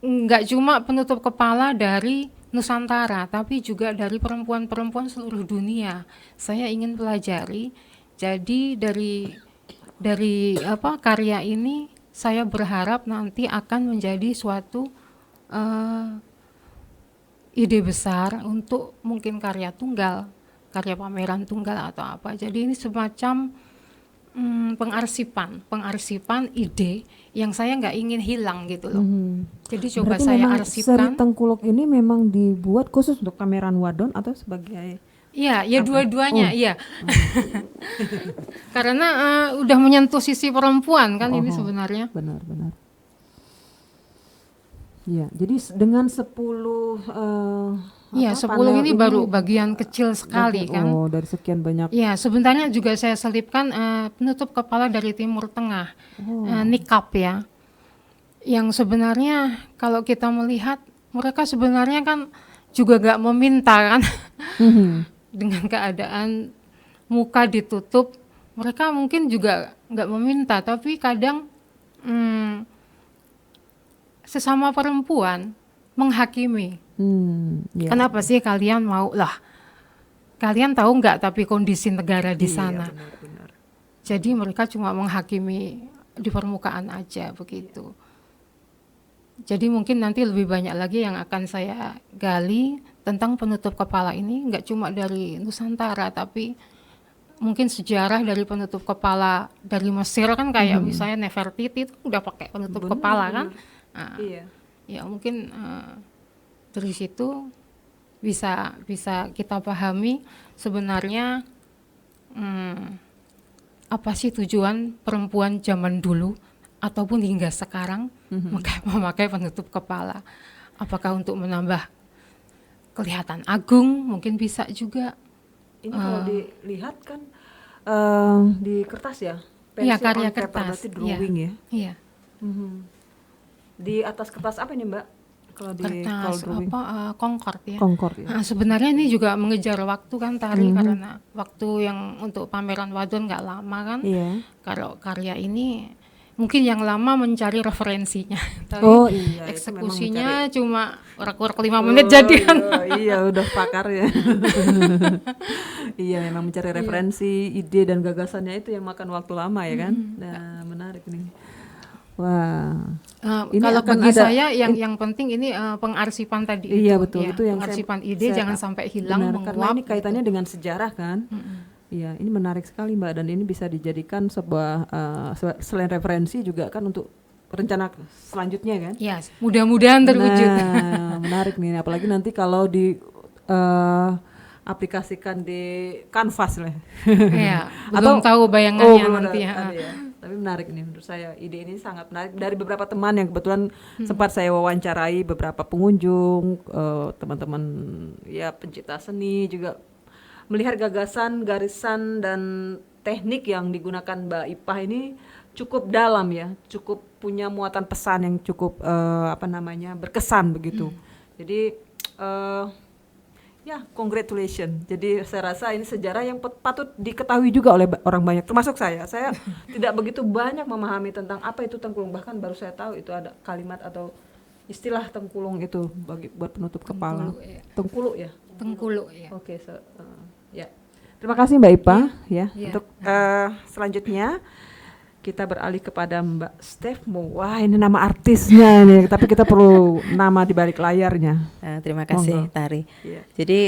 nggak cuma penutup kepala dari Nusantara, tapi juga dari perempuan-perempuan seluruh dunia. Saya ingin pelajari. Jadi dari karya ini saya berharap nanti akan menjadi suatu ide besar untuk mungkin karya tunggal, karya pameran tunggal atau apa. Jadi ini semacam pengarsipan ide yang saya nggak ingin hilang gitu loh. Jadi coba Berarti saya memang arsipkan. seri Tengkuluk ini memang dibuat khusus untuk pameran wadon atau sebagai Iya, ya dua-duanya, iya. Karena udah menyentuh sisi perempuan kan ini sebenarnya. benar. Iya, jadi dengan 10 Iya, 10 ini baru bagian kecil sekali kan. Oh, dari sekian banyak. Iya, sebenarnya juga saya selipkan penutup kepala dari Timur Tengah, nikab ya. Yang sebenarnya kalau kita melihat mereka sebenarnya kan juga gak meminta kan. Dengan keadaan muka ditutup, mereka mungkin juga gak meminta, tapi kadang sesama perempuan menghakimi. Kenapa sih kalian mau lah? Kalian tahu nggak tapi kondisi negara di sana? Benar. Jadi mereka cuma menghakimi di permukaan aja begitu. Jadi mungkin nanti lebih banyak lagi yang akan saya gali tentang penutup kepala ini, nggak cuma dari Nusantara, tapi mungkin sejarah dari penutup kepala dari Mesir kan kayak misalnya Nefertiti itu udah pakai penutup kepala kan. Nah, ya mungkin dari situ bisa kita pahami sebenarnya apa sih tujuan perempuan zaman dulu ataupun hingga sekarang memakai penutup kepala. Apakah untuk menambah kelihatan agung, mungkin bisa juga. Ini kalau dilihat kan di kertas ya? Iya, Pencil karya on paper, kertas. berarti drawing ya? Iya. Di atas kertas apa ini Mbak? Kalau di Kertas drawing? Concord ya. Concord ya. Nah, sebenarnya ini juga mengejar waktu kan tari, karena waktu yang untuk pameran wadon nggak lama kan. Iya. Kalau karya ini mungkin yang lama mencari referensinya, tapi Iya, itu eksekusinya cuma urak-urak 5 menit jadian. Iya, udah pakar ya. Iya, memang mencari referensi, ide dan gagasannya itu yang makan waktu lama ya kan. Nah, menarik nih. Wah. Ini Kalau akan bagi ada- saya yang penting ini pengarsipan tadi Iya, itu. betul. Ya, Itu yang pengarsipan saya- ide saya- jangan sampai hilang, benar, karena menguap. ini kaitannya dengan sejarah kan. Iya, ini menarik sekali Mbak, dan ini bisa dijadikan sebuah selain referensi juga kan untuk rencana selanjutnya kan. Ya, mudah-mudahan terwujud. Nah, menarik nih, apalagi nanti kalau di aplikasikan di kanvas lah. Ya, belum tahu bayangannya belum nanti ada ya. Tapi menarik nih menurut saya, ide ini sangat menarik dari beberapa teman yang kebetulan sempat saya wawancarai, beberapa pengunjung, teman-teman ya pencipta seni juga melihat gagasan, garisan dan teknik yang digunakan Mbak Ipah ini cukup dalam ya, cukup punya muatan pesan yang cukup berkesan begitu. Jadi Ya, congratulations. Jadi saya rasa ini sejarah yang patut diketahui juga oleh orang banyak, termasuk saya. Saya tidak begitu banyak memahami tentang apa itu tengkulung, bahkan baru saya tahu itu ada kalimat atau istilah tengkulung itu buat penutup kepala. Tengkuluk ya. Tengkuluk ya. Oke, ya. Terima kasih Mbak Ipa ya. Ya. Untuk selanjutnya kita beralih kepada Mbak Stefmo. Wah, ini nama artisnya nih, tapi kita perlu nama di balik layarnya. Terima kasih Monggo. Tari. Iya. Jadi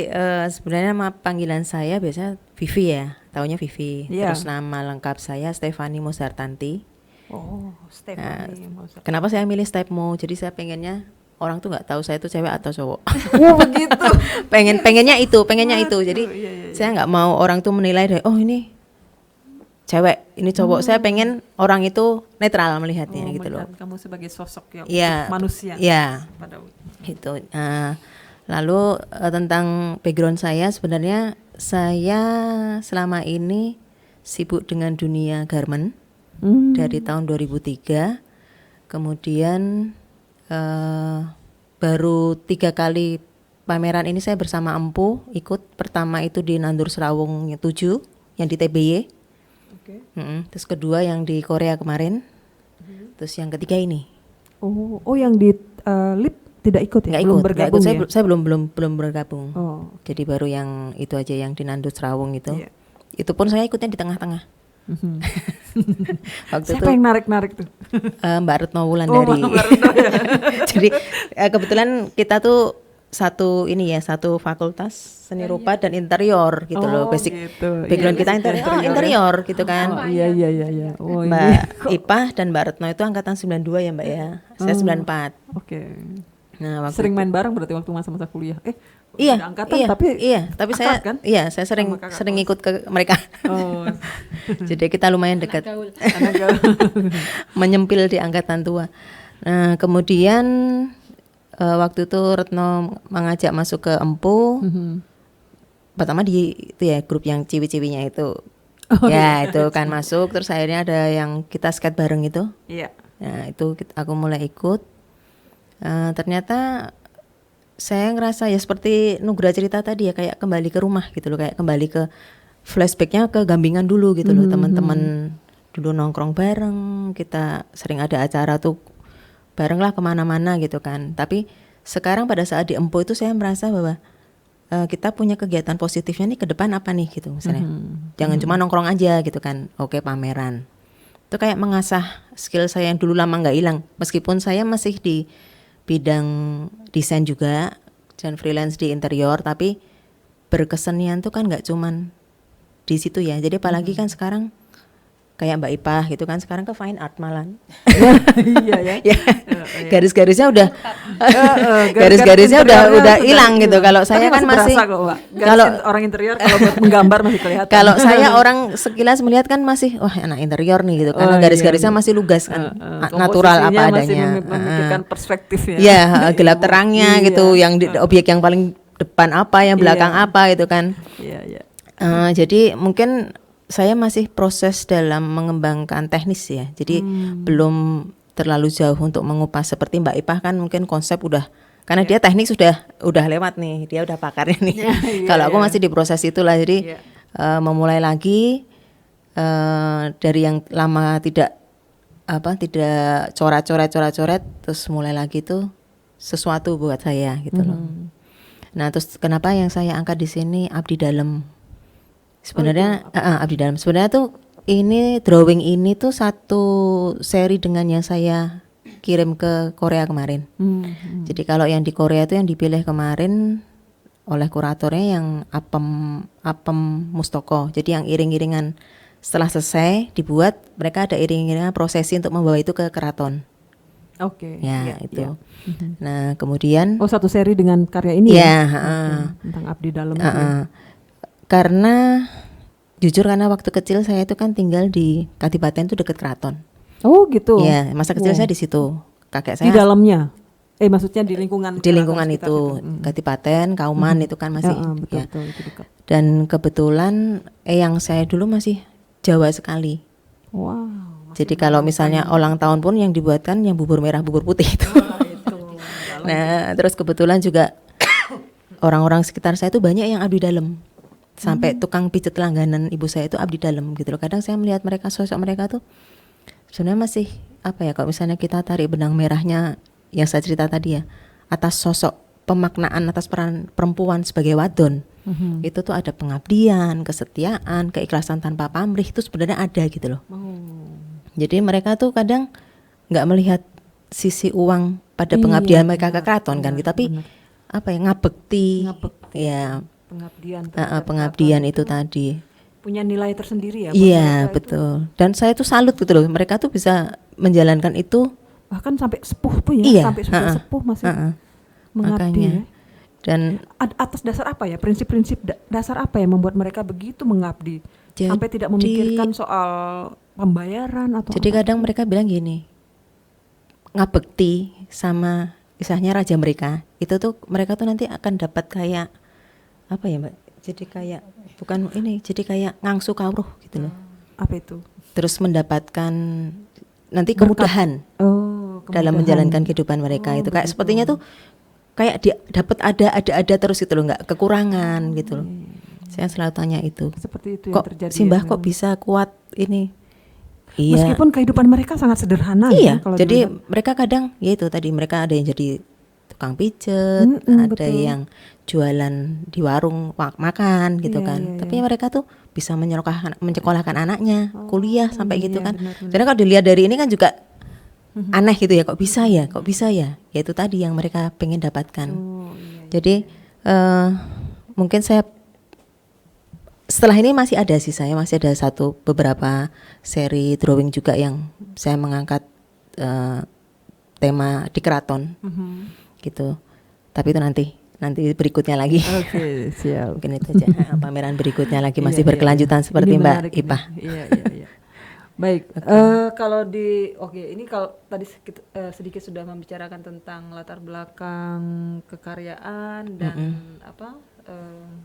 sebenarnya nama panggilan saya biasa Vivi ya, taunya Vivi. Iya. Terus nama lengkap saya Stefani Mozartanti. Oh, Stefani. Kenapa saya milih Stefmo? Jadi saya pengennya orang tuh nggak tahu saya itu cewek atau cowok. Oh, begitu. pengennya itu. Jadi iya. saya nggak mau orang tuh menilai dari oh ini cewek, ini cowok. Saya pengen orang itu netral melihatnya gitu loh. Melihat kamu sebagai sosok yang Iya, manusia. Iya. Pada Gitu. Lalu tentang background saya sebenarnya saya selama ini sibuk dengan dunia garment dari tahun 2003. Kemudian baru 3 kali pameran ini saya bersama Empu ikut. Pertama itu di Nandur Serawung 7 yang di TBY. Oke. Terus kedua yang di Korea kemarin. Terus yang ketiga ini. Oh, yang di LIP tidak ikut ya? Nggak Belum ikut, bergabung ya? Saya belum bergabung. Oh, Jadi baru yang itu aja yang di Nandur Serawung itu. Iya. Itu pun saya ikutnya di tengah-tengah. Waktu siapa itu yang narik-narik tuh? Mbak Retno Oh, Wulandari. Mbak Retno ya. Jadi kebetulan kita tuh satu fakultas seni rupa dan interior gitu loh. Oh, Basic gitu. background Iya, kita basic interior, interior ya. interior gitu kan. Oh, iya. Oh, Mbak Ipah dan Mbak Retno itu angkatan 92 ya Mbak ya. Saya 94. Oke. Nah, waktu Sering itu- main bareng berarti waktu masa-masa kuliah. Iya, beda angkatan iya, tapi tapi akrab saya kan? saya sering Sama kakak sering kelas. ikut ke mereka. Oh. Jadi kita lumayan dekat. Anak gaul. Menyempil di angkatan tua. Nah, kemudian waktu itu Retno mengajak masuk ke Empu. Pertama di itu ya grup yang ciwi-ciwinya itu. Itu kan masuk, terus akhirnya ada yang kita skate bareng itu. Iya. Nah, itu aku mulai ikut. Ternyata saya ngerasa ya seperti Nugra cerita tadi ya, kayak kembali ke rumah gitu loh, kayak kembali ke flashbacknya ke Gambingan dulu gitu loh. Teman-teman dulu nongkrong bareng, kita sering ada acara tuh bareng lah kemana-mana gitu kan. Tapi sekarang pada saat di Empu itu saya merasa bahwa kita punya kegiatan positifnya nih ke depan apa nih gitu misalnya. Jangan cuma nongkrong aja gitu kan. Oke, pameran. Itu kayak mengasah skill saya yang dulu lama nggak hilang. Meskipun saya masih di bidang desain juga dan freelance di interior, tapi berkesenian tuh kan nggak cuman di situ ya. Jadi apalagi kan sekarang kayak Mbak Ipah gitu kan sekarang ke fine art malan. Iya ya. Ya, garis-garisnya udah garis-garisnya udah hilang gitu. Kalau saya kan masih kalau orang interior kalau buat menggambar masih kelihatan. kalau saya orang sekilas melihat kan masih wah anak interior nih gitu karena garis-garisnya masih lugas kan, natural apa Masih adanya. memikirkan perspektif ya. Ya, gelap terangnya gitu, yang objek yang paling depan apa, yang belakang apa gitu kan. Iya. Jadi mungkin saya masih proses dalam mengembangkan teknis ya. Jadi belum terlalu jauh untuk mengupas seperti Mbak Ipah kan mungkin konsep udah karena dia teknik udah lewat nih, dia udah pakarnya nih. Kalau aku masih di proses itulah, jadi memulai lagi dari yang lama tidak coret terus mulai lagi tuh sesuatu buat saya gitu loh. Nah, terus kenapa yang saya angkat di sini abdi dalam? Sebenarnya abdi dalam. Sebenarnya tuh ini drawing ini tuh satu seri dengan yang saya kirim ke Korea kemarin. Jadi kalau yang di Korea itu yang dipilih kemarin oleh kuratornya yang Apem Mustoko. Jadi yang iring-iringan setelah selesai dibuat, mereka ada iring-iringan prosesi untuk membawa itu ke keraton. Oke. Ya, itu. Nah, kemudian satu seri dengan karya ini ya, tentang abdi dalam. karena jujur karena waktu kecil saya itu kan tinggal di Kadipaten itu dekat keraton. Oh gitu. Ya, masa kecil saya di situ. Kakek saya Di dalamnya. Maksudnya di lingkungan. di lingkungan sekitar itu, situ. Kadipaten, Kauman itu kan masih. Betul, Ya. betul, itu dekat. Dan kebetulan yang saya dulu masih Jawa sekali. Wow. Jadi kalau misalnya ulang tahun pun yang dibuatkan yang bubur merah, bubur putih itu. Nah, terus kebetulan juga orang-orang sekitar saya itu banyak yang abdi dalam. Sampai tukang pijet langganan ibu saya itu abdi dalam gitu loh. Kadang saya melihat mereka, sosok mereka tuh sebenarnya masih apa ya, kalau misalnya kita tarik benang merahnya yang saya cerita tadi ya, atas sosok pemaknaan atas peran perempuan sebagai wadon, itu tuh ada pengabdian, kesetiaan, keikhlasan tanpa pamrih, itu sebenarnya ada gitu loh. Jadi mereka tuh kadang nggak melihat sisi uang pada pengabdian mereka ke keraton kan, tapi apa ya, ngabekti, ya Pengabdian pengabdian itu tadi. punya nilai tersendiri ya buat Iya mereka itu. betul. Dan saya tuh salut gitu loh, mereka tuh bisa menjalankan itu. Bahkan sampai sepuh pun ya, Iya, sampai sudah sepuh masih mengabdi Makanya. ya. Dan Atas dasar apa ya, prinsip-prinsip dasar apa yang membuat mereka begitu mengabdi sampai tidak memikirkan soal pembayaran atau jadi apa? kadang mereka bilang gini, ngabekti sama istilahnya raja mereka, itu tuh mereka tuh nanti akan dapat kayak apa ya Mbak? Jadi kayak bukan ini, jadi kayak ngangsu kawruh gitu loh. Apa itu? Terus mendapatkan nanti kemudahan dalam menjalankan kehidupan mereka itu kayak sepertinya tuh kayak dia dapat ada terus gitu loh, nggak kekurangan gitu loh. Saya selalu tanya itu. Seperti itu yang Kok terjadi. Simbah ya, kok memang. bisa kuat ini? Iya. Meskipun kehidupan mereka sangat sederhana Iya, ya, kalau jadi dilihat. mereka kadang ya itu tadi, mereka ada yang jadi tukang pijet, ada betul. yang jualan di warung makan gitu Iya, kan. iya, Tapi iya. mereka tuh bisa menyekolahkan anaknya kuliah sampai gitu iya, kan. benar-benar. Jadi kalau dilihat dari ini kan juga aneh gitu ya, kok bisa ya, kok bisa ya. Ya itu tadi yang mereka pengen dapatkan. Jadi mungkin saya setelah ini masih ada sih, saya masih ada beberapa seri drawing juga yang saya mengangkat tema di keraton gitu. Tapi itu nanti berikutnya lagi. Oke, siap. Mungkin itu aja. Pameran berikutnya lagi masih Iya, berkelanjutan iya. seperti Ini Mbak menarik ini. Ipah. Iya. Baik, kalau ini kalau tadi sedikit sudah membicarakan tentang latar belakang kekaryaan dan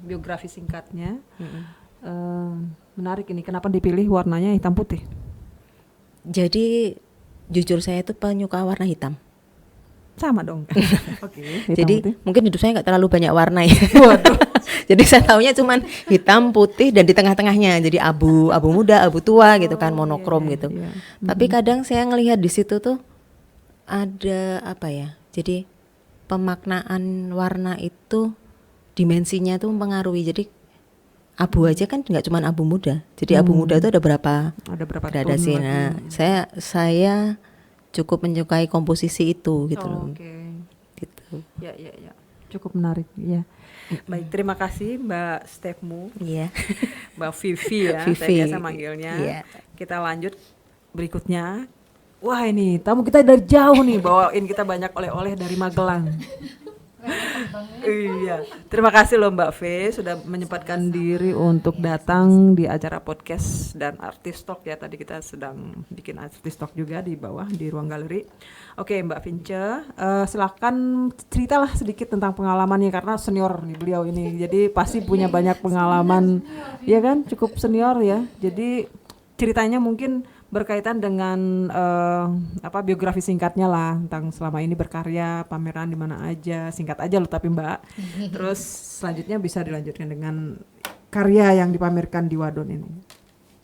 biografi singkatnya. Menarik ini, kenapa dipilih warnanya hitam putih? Jadi jujur saya itu penyuka warna hitam. Sama dong. Oke. Jadi mungkin hidup saya nggak terlalu banyak warna ya. Jadi saya taunya cuman hitam, putih, dan di tengah-tengahnya jadi abu muda, abu tua gitu kan, monokrom gitu. iya. Tapi kadang saya ngelihat di situ tuh ada apa ya? Jadi pemaknaan warna itu dimensinya tuh mempengaruhi. Jadi abu aja kan nggak cuman abu muda. Jadi abu muda itu ada berapa gradasi. tone Nah, lagi? saya cukup menyukai komposisi itu gitu loh. Oke. Gitu. Ya. Cukup menarik, ya. Baik, terima kasih Mbak Stepmu, Iya. Mbak Vivi ya, Vivi. saya biasa manggilnya. Iya. Kita lanjut berikutnya. Wah, ini tamu kita dari jauh nih, bawain kita banyak oleh-oleh dari Magelang. Iya, terima kasih loh Mbak V sudah menyempatkan diri untuk datang di acara podcast dan Artis Talk ya. Tadi kita sedang bikin Artis Talk juga di bawah di ruang galeri. Oke Mbak Vince, silakan ceritalah sedikit tentang pengalamannya karena senior nih beliau ini. Jadi pasti punya banyak pengalaman, ya kan? Cukup senior ya. Jadi ceritanya mungkin berkaitan dengan biografi singkatnya lah tentang selama ini berkarya, pameran di mana aja, singkat aja loh tapi Mbak. Terus selanjutnya bisa dilanjutkan dengan karya yang dipamerkan di Wadon ini.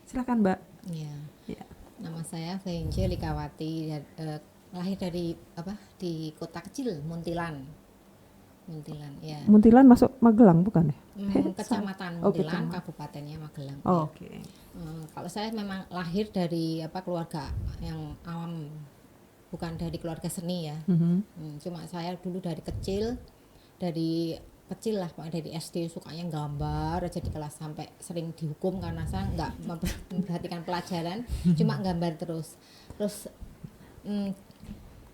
Silakan Mbak. Iya. Ya. Nama saya Vince Likawati, lahir di kota kecil Muntilan, ya. Muntilan masuk Magelang bukan ya? Kecamatan Oh, Muntilan, kecamatan. kabupatennya Magelang. Oh, ya. oke. Kalau saya memang lahir dari keluarga yang awam, bukan dari keluarga seni ya. Cuma saya dulu dari kecil lah, dari SD sukanya gambar aja di kelas, sampai sering dihukum karena saya nggak memperhatikan pelajaran, cuma gambar terus.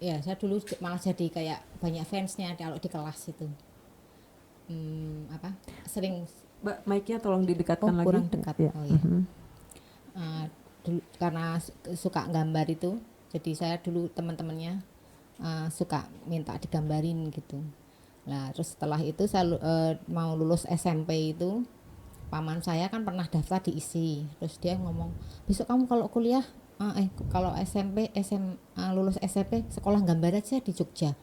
Ya saya dulu malah jadi kayak banyak fansnya kalau di kelas itu. Sering Mbak, mic-nya tolong didekatkan lagi. kurang dekat. Ya. Oh, ya. Dulu karena suka gambar itu, jadi saya dulu teman-temannya suka minta digambarin gitu. Nah terus setelah itu saya mau lulus SMP itu, paman saya kan pernah daftar di ISI, terus dia ngomong, besok kamu kalau kuliah kalau lulus SMP sekolah gambar aja di Jogja.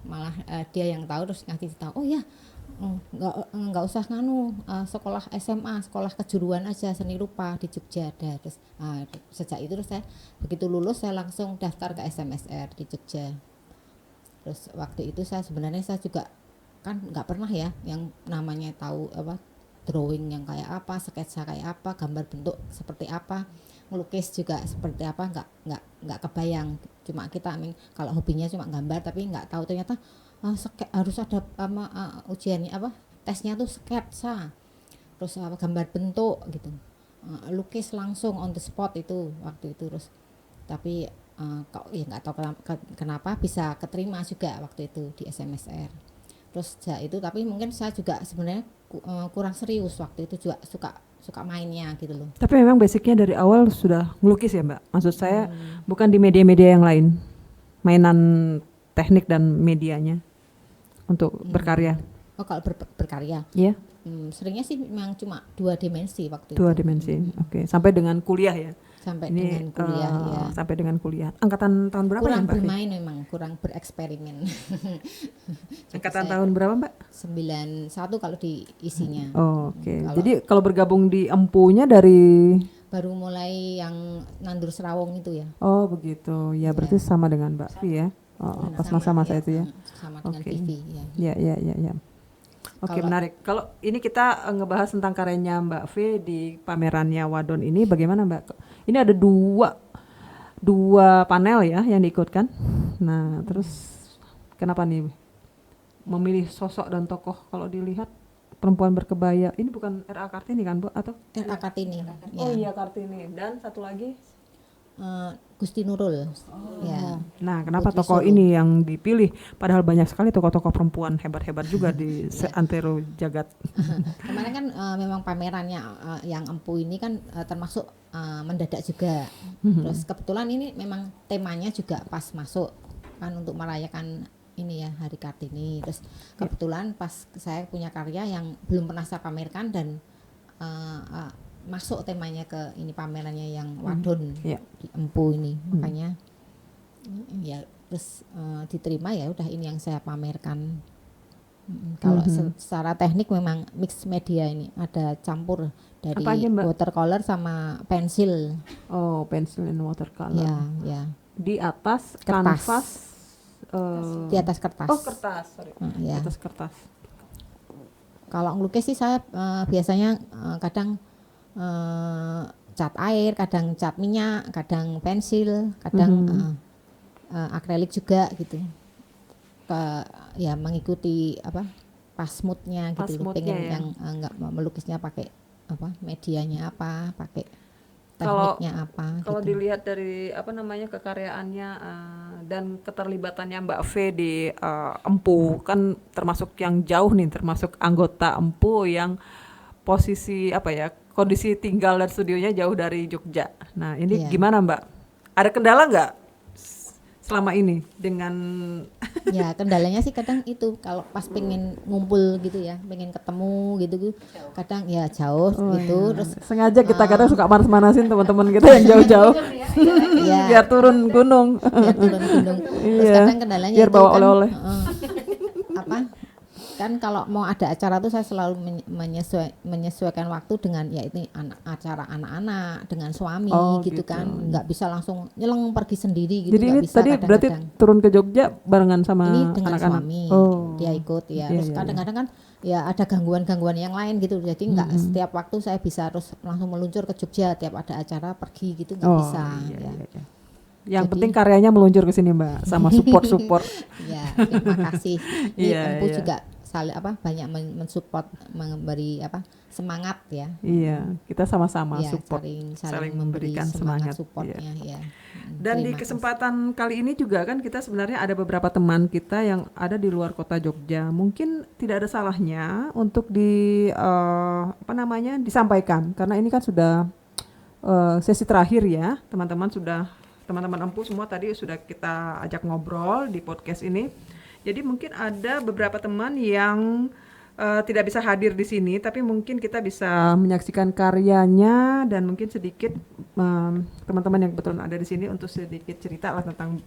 Malah dia yang tahu, terus ngasih tahu, oh ya nggak usah nganu, sekolah SMA, sekolah kejuruan aja seni rupa di Jogja ada. Terus sejak itu terus saya begitu lulus saya langsung daftar ke SMSR di Jogja. Terus waktu itu saya juga kan nggak pernah ya yang namanya tahu apa drawing yang kayak apa, sketsa kayak apa, gambar bentuk seperti apa, melukis juga seperti apa, nggak kebayang. Cuma kita kalau hobinya cuma gambar, tapi nggak tahu ternyata harus ada ujiannya apa, tesnya tuh sketsa, terus gambar bentuk gitu, lukis langsung on the spot itu waktu itu. Terus tapi kok ya nggak tahu kenapa bisa keterima juga waktu itu di SMSR. Terus itu tapi mungkin saya juga sebenarnya kurang serius waktu itu, juga suka mainnya gitu loh. Tapi memang basicnya dari awal sudah ngelukis ya Mbak? Maksud saya bukan di media-media yang lain, mainan teknik dan medianya untuk berkarya. Oh kalau berkarya? Iya. Seringnya sih memang cuma 2 dimensi waktu itu. 2 dimensi, oke. Sampai dengan kuliah ya? Sampai Ini, dengan kuliah ya. Sampai dengan kuliah. Angkatan tahun berapa kurang ya Mbak? bermain memang, kurang bereksperimen. Angkatan tahun berapa Mbak? 91 kalau di isinya. Oke. Jadi kalau bergabung di Empunya dari Baru mulai yang nandur serawong itu ya. Oh begitu, ya berarti sama dengan Mbak Vi ya? Oh, pas masa-masa itu ya? Sama dengan Oke. Vivi ya. Ya. Oke, menarik. Kalau ini kita ngebahas tentang karyanya Mbak V di pamerannya Wadon ini, bagaimana Mbak? Ini ada dua panel ya yang diikutkan. Nah, terus kenapa nih memilih sosok dan tokoh? Kalau dilihat perempuan berkebaya, ini bukan R.A. Kartini kan Bu? Atau? R.A. Kartini. Oh iya Kartini. Dan satu lagi? Gusti Nurul. Ya. Nah, kenapa Putri tokoh Solo. ini yang dipilih? Padahal banyak sekali tokoh-tokoh perempuan hebat-hebat juga di seantero jagat. Kemarin kan memang pamerannya yang Empu ini kan termasuk mendadak juga. Terus kebetulan ini memang temanya juga pas masuk kan untuk merayakan ini ya Hari Kartini. Terus kebetulan pas saya punya karya yang belum pernah saya pamerkan dan masuk temanya ke ini pamerannya yang Wadon Iya. di Empu ini. Makanya ya terus diterima, ya udah ini yang saya pamerkan. Kalau secara teknik memang mix media, ini ada campur dari Apa aja, Mbak? watercolor sama pensil. Oh, pencil and watercolor. Ya. Di atas Kertas. kanvas. Di atas kertas. Oh, kertas. Sorry. Di Ya. atas kertas. Kalau ngelukis sih saya biasanya kadang cat air, kadang cat minyak, kadang pensil, kadang akrilik juga gitu. Ya mengikuti pas moodnya Pas gitu. moodnya Pengen ya. yang nggak melukisnya pakai medianya apa, pakai Kalau- tekniknya apa. Kalau gitu. dilihat dari kekaryaannya dan keterlibatannya Mbak V di Empu kan termasuk yang jauh nih, termasuk anggota Empu yang posisi kondisi tinggal dan studionya jauh dari Jogja. Nah ini Iya. gimana Mbak? Ada kendala nggak selama ini dengan Ya kendalanya sih kadang itu kalau pas pengen ngumpul gitu ya, pengen ketemu gitu, kadang ya jauh gitu. Terus sengaja kita kadang suka manas-manasin teman-teman kita yang jauh-jauh ya biar turun gunung. biar turun gunung. Terus Iya, kadang kendalanya biar itu bawa kan, oleh-oleh. kan kalau mau ada acara tuh saya selalu menyesuaikan waktu dengan ya ini acara anak-anak dengan suami Oh, gitu gitu. kan, nggak bisa langsung nyeleng pergi sendiri gitu. Jadi nggak ini bisa tadi berarti kadang-kadang. turun ke Jogja barengan sama Ini dengan anak-anak. suami, Oh. dia ikut ya. Iya, Terus iya, kadang-kadang kan ya ada gangguan-gangguan yang lain gitu. Jadi nggak setiap waktu saya bisa harus langsung meluncur ke Jogja tiap ada acara pergi gitu, nggak bisa. Iya, Ya. iya, iya. Yang Jadi- penting karyanya meluncur ke sini Mbak, sama support-support. Ya, terima kasih. Ini Iya, Empu iya. juga banyak mensupport, memberi semangat ya. Iya, kita sama-sama Ya, support, saling memberi semangat supportnya iya. ya. Dan di Terima kesempatan kali ini juga kan kita sebenarnya ada beberapa teman kita yang ada di luar kota Jogja. Mungkin tidak ada salahnya untuk disampaikan karena ini kan sudah sesi terakhir ya, teman-teman Empu semua tadi sudah kita ajak ngobrol di podcast ini. Jadi mungkin ada beberapa teman yang tidak bisa hadir di sini, tapi mungkin kita bisa menyaksikan karyanya dan mungkin sedikit teman-teman yang kebetulan ada di sini untuk sedikit cerita lah tentang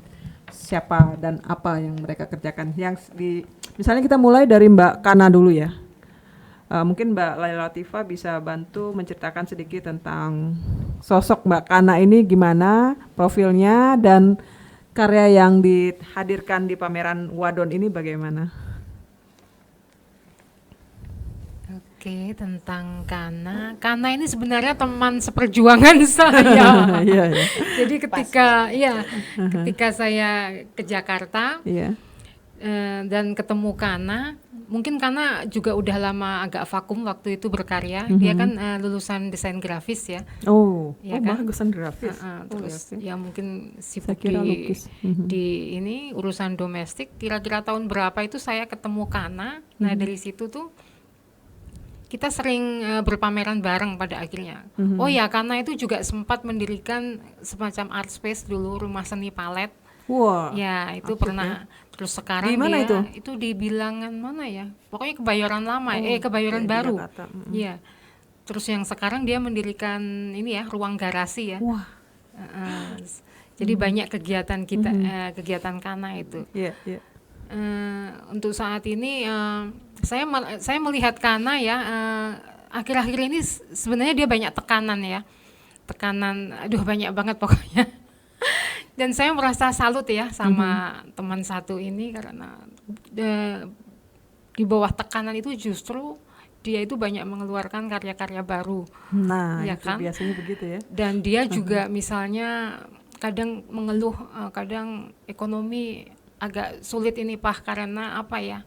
siapa dan apa yang mereka kerjakan. Misalnya kita mulai dari Mbak Kana dulu ya. Mungkin Mbak Laila Latifah bisa bantu menceritakan sedikit tentang sosok Mbak Kana ini gimana profilnya dan karya yang dihadirkan di pameran Wadon ini bagaimana? Oke, tentang Kana. Kana ini sebenarnya teman seperjuangan saya. Iya, iya. Jadi ketika saya ke Jakarta Iya. Dan ketemu Kana, mungkin Kana juga udah lama agak vakum waktu itu berkarya. Dia kan lulusan desain grafis ya. Oh, Ya kan? bagusan grafis. Terus ya mungkin Saya sibuk kira lukis. di ini urusan domestik. Kira-kira tahun berapa itu saya ketemu Kana. Nah dari situ tuh kita sering berpameran bareng pada akhirnya. Oh ya, Kana itu juga sempat mendirikan semacam art space dulu, rumah seni palet. Wah. Ya itu pernah. Terus sekarang Di mana dia itu? di Bilangan mana ya? Pokoknya Kebayoran Lama, Kebayoran di Baru. Jakarta. Iya. Terus yang sekarang dia mendirikan ini ya, ruang garasi ya. Wah. Jadi banyak kegiatan kita, kegiatan Kana itu. Iya, iya. Untuk saat ini saya melihat Kana ya, akhir-akhir ini sebenarnya dia banyak tekanan ya, aduh banyak banget pokoknya. Dan saya merasa salut ya sama teman satu ini karena di bawah tekanan itu justru dia itu banyak mengeluarkan karya-karya baru. Nah, Ya itu kan? biasanya begitu ya. Dan dia juga misalnya kadang mengeluh, kadang ekonomi agak sulit ini Pak karena apa ya?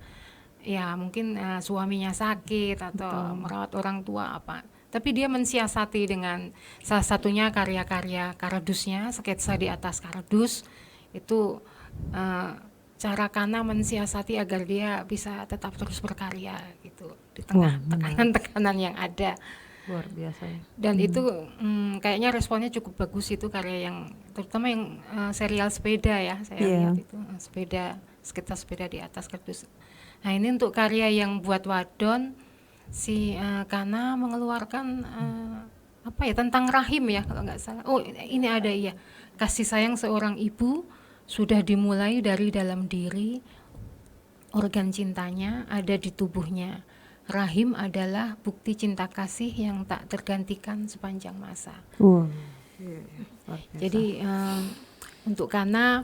Ya mungkin suaminya sakit atau merawat orang tua apa. Tapi dia mensiasati dengan salah satunya karya-karya kardusnya, sketsa di atas kardus. Itu cara Kana mensiasati agar dia bisa tetap terus berkarya gitu di tengah tekanan-tekanan yang ada. Luar biasa ya. Dan itu kayaknya responnya cukup bagus itu karya yang terutama yang serial sepeda ya saya lihat itu sketsa sepeda di atas kardus. Nah ini untuk karya yang buat Wadon si Kana mengeluarkan apa ya tentang rahim ya kalau nggak salah. Oh ini ada ya, kasih sayang seorang ibu sudah dimulai dari dalam diri, organ cintanya ada di tubuhnya. Rahim adalah bukti cinta kasih yang tak tergantikan sepanjang masa. Wah. Jadi untuk Kana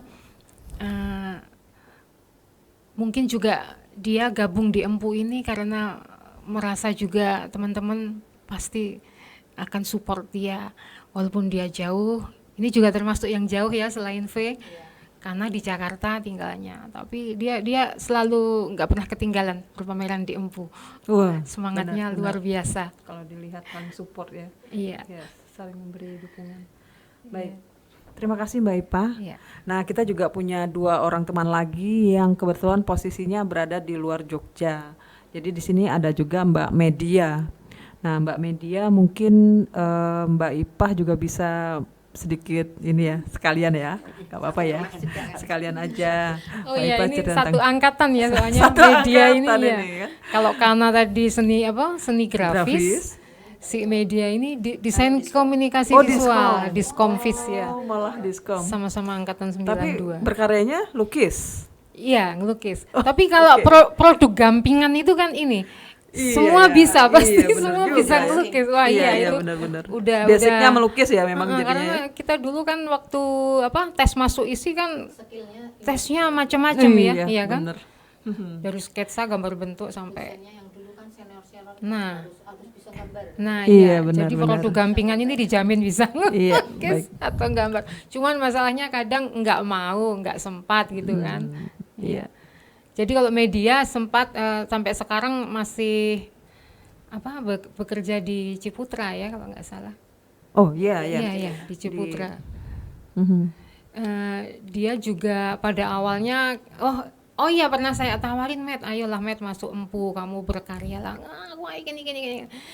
mungkin juga dia gabung di Empu ini karena merasa juga teman-teman pasti akan support dia walaupun dia jauh. Ini juga termasuk yang jauh ya selain V. Karena di Jakarta tinggalnya, tapi dia selalu nggak pernah ketinggalan berpameran di Empu. Wah, Semangatnya luar biasa. kalau dilihat kan support ya. Iya. Ya, saling memberi dukungan. Baik. Terima kasih Mbak Ipa. Iya. Nah, kita juga punya 2 orang teman lagi yang kebetulan posisinya berada di luar Jogja. Jadi di sini ada juga Mbak Media. Nah, Mbak Media mungkin Mbak Ipa juga bisa sedikit ini ya, sekalian ya. Gak apa-apa ya. Sekalian aja. Oh Mbak iya, Ipa ini cerita satu tentang angkatan ya soalnya Satu media ini angkatan ya. ini ya. Kalau Kana tadi seni grafis, grafis. si media ini desain komunikasi Oh, visual, diskomvis ya. Oh, malah diskom. Sama-sama angkatan 92. Tapi berkaryanya lukis. Iya, ngelukis. Tapi kalau produk gampingan itu kan ini Iya, semua iya. bisa pasti Iya, bener semua juga bisa ya. ngelukis. Wah Iya, iya, itu benar-benar. udah Basicnya melukis ya memang jadinya. karena kita dulu kan waktu tes masuk isi kan tesnya macam-macam ya, iya kan? Bener. Dari sketsa, gambar bentuk sampai nah Iya, iya, benar, jadi benar. produk gampingan ini dijamin bisa Iya, ngelukis atau gambar. Cuman masalahnya kadang nggak mau, nggak sempat gitu kan. Iya. Jadi kalau media sempat sampai sekarang masih bekerja di Ciputra ya kalau nggak salah. Oh iya, iya. Iya di Ciputra. Mhm. Dia juga pada awalnya oh iya pernah saya tawarin Matt, ayolah Matt masuk Empu, kamu berkarya lah. Wah gini.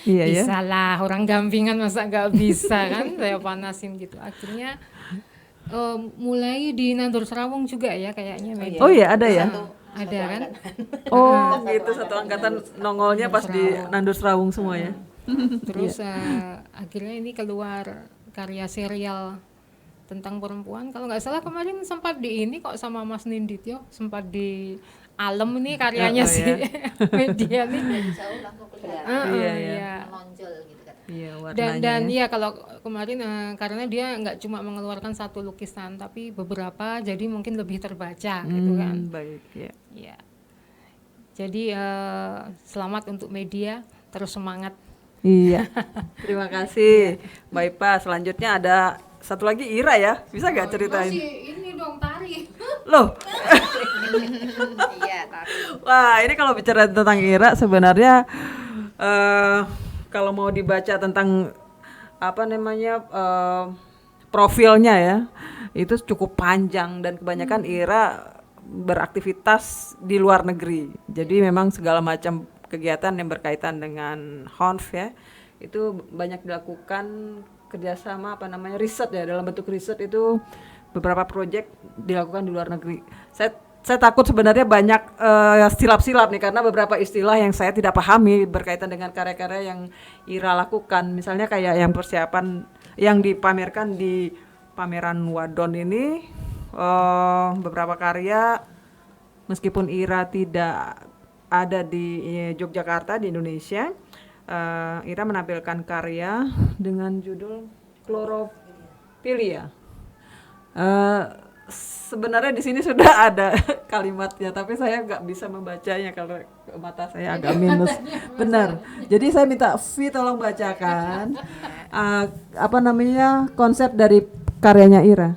Iya, ya. Bisa lah, orang gampingan masa nggak bisa kan? Saya panasin gitu. Akhirnya mulai di Nandur Serawung juga ya kayaknya media. Oh iya, ada ya. Ada kan? Oh, gitu satu angkatan nongolnya pas di Nandur Serawung semua ya. Terus akhirnya ini keluar karya serial tentang perempuan. Kalau nggak salah kemarin sempat di ini kok sama Mas Nindityo, sempat di Alem ini karyanya si media nih. Iya. Iya, Dan ya kalau kemarin karena dia nggak cuma mengeluarkan satu lukisan tapi beberapa, jadi mungkin lebih terbaca gitu kan. Baik, ya. Ya. Jadi selamat untuk media, terus semangat. Iya. Terima kasih. Mbak Ipa, selanjutnya ada satu lagi Ira ya. Bisa nggak ceritain? Ini dong tari. Loh. Iya, tari. Wah, ini kalau bicara tentang Ira sebenarnya kalau mau dibaca tentang apa namanya profilnya ya, itu cukup panjang dan kebanyakan Ira beraktivitas di luar negeri. Jadi memang segala macam kegiatan yang berkaitan dengan HONF ya, itu banyak dilakukan kerjasama apa namanya riset ya, dalam bentuk riset itu beberapa proyek dilakukan di luar negeri. Saya takut sebenarnya banyak silap-silap nih karena beberapa istilah yang saya tidak pahami berkaitan dengan karya-karya yang Ira lakukan. Misalnya kayak yang persiapan yang dipamerkan di pameran Wadon ini, beberapa karya meskipun Ira tidak ada di Yogyakarta di Indonesia, Ira menampilkan karya dengan judul Klorofilia. Sebenarnya di sini sudah ada kalimatnya, tapi saya nggak bisa membacanya kalau mata saya agak minus. Benar. Jadi saya minta Vi tolong bacakan apa namanya konsep dari karyanya Ira.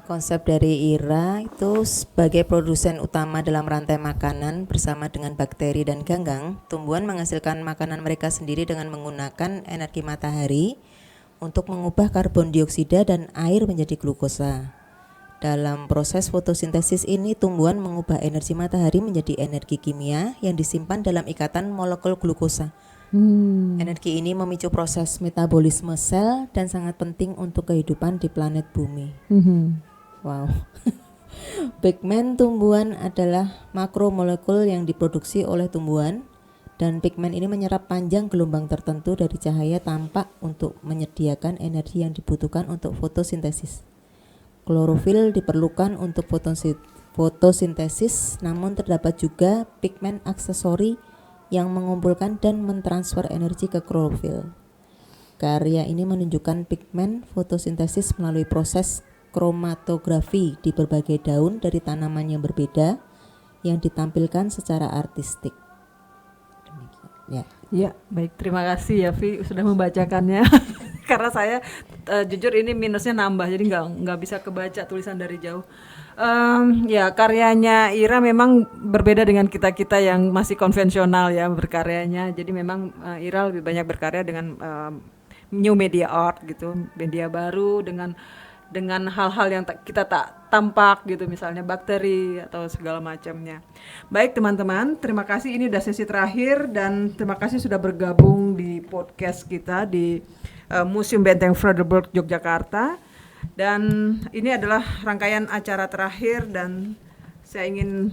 Konsep dari Ira itu sebagai produsen utama dalam rantai makanan bersama dengan bakteri dan ganggang, tumbuhan menghasilkan makanan mereka sendiri dengan menggunakan energi matahari untuk mengubah karbon dioksida dan air menjadi glukosa. Dalam proses fotosintesis ini, tumbuhan mengubah energi matahari menjadi energi kimia yang disimpan dalam ikatan molekul glukosa. Energi ini memicu proses metabolisme sel dan sangat penting untuk kehidupan di planet bumi. Wow. Pigmen tumbuhan adalah makromolekul yang diproduksi oleh tumbuhan, dan pigmen ini menyerap panjang gelombang tertentu dari cahaya tampak untuk menyediakan energi yang dibutuhkan untuk fotosintesis. Klorofil diperlukan untuk fotosintesis, namun terdapat juga pigmen aksesori yang mengumpulkan dan mentransfer energi ke klorofil. Karya ini menunjukkan pigmen fotosintesis melalui proses kromatografi di berbagai daun dari tanaman yang berbeda yang ditampilkan secara artistik. Ya, baik, terima kasih ya Vi sudah membacakannya. Karena saya jujur ini minusnya nambah, jadi nggak bisa kebaca tulisan dari jauh. Ya, karyanya Ira memang berbeda dengan kita yang masih konvensional ya berkaryanya. Jadi memang Ira lebih banyak berkarya dengan new media art gitu, media baru dengan hal-hal yang kita tak tampak gitu, misalnya bakteri atau segala macamnya. Baik teman-teman, terima kasih, ini udah sesi terakhir dan terima kasih sudah bergabung di podcast kita di Museum Benteng Frederiksburg Yogyakarta. Dan ini adalah rangkaian acara terakhir dan saya ingin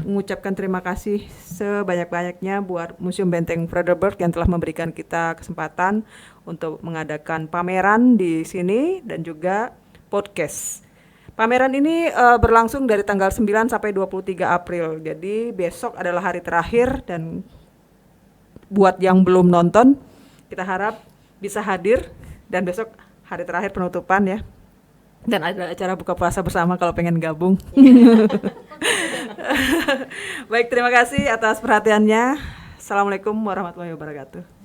mengucapkan terima kasih sebanyak-banyaknya buat Museum Benteng Frederiksburg yang telah memberikan kita kesempatan untuk mengadakan pameran di sini dan juga podcast. Pameran ini berlangsung dari tanggal 9 sampai 23 April. Jadi besok adalah hari terakhir dan buat yang belum nonton, kita harap bisa hadir dan besok hari terakhir penutupan ya. Dan ada acara buka puasa bersama kalau pengen gabung. Baik, terima kasih atas perhatiannya. Assalamualaikum warahmatullahi wabarakatuh.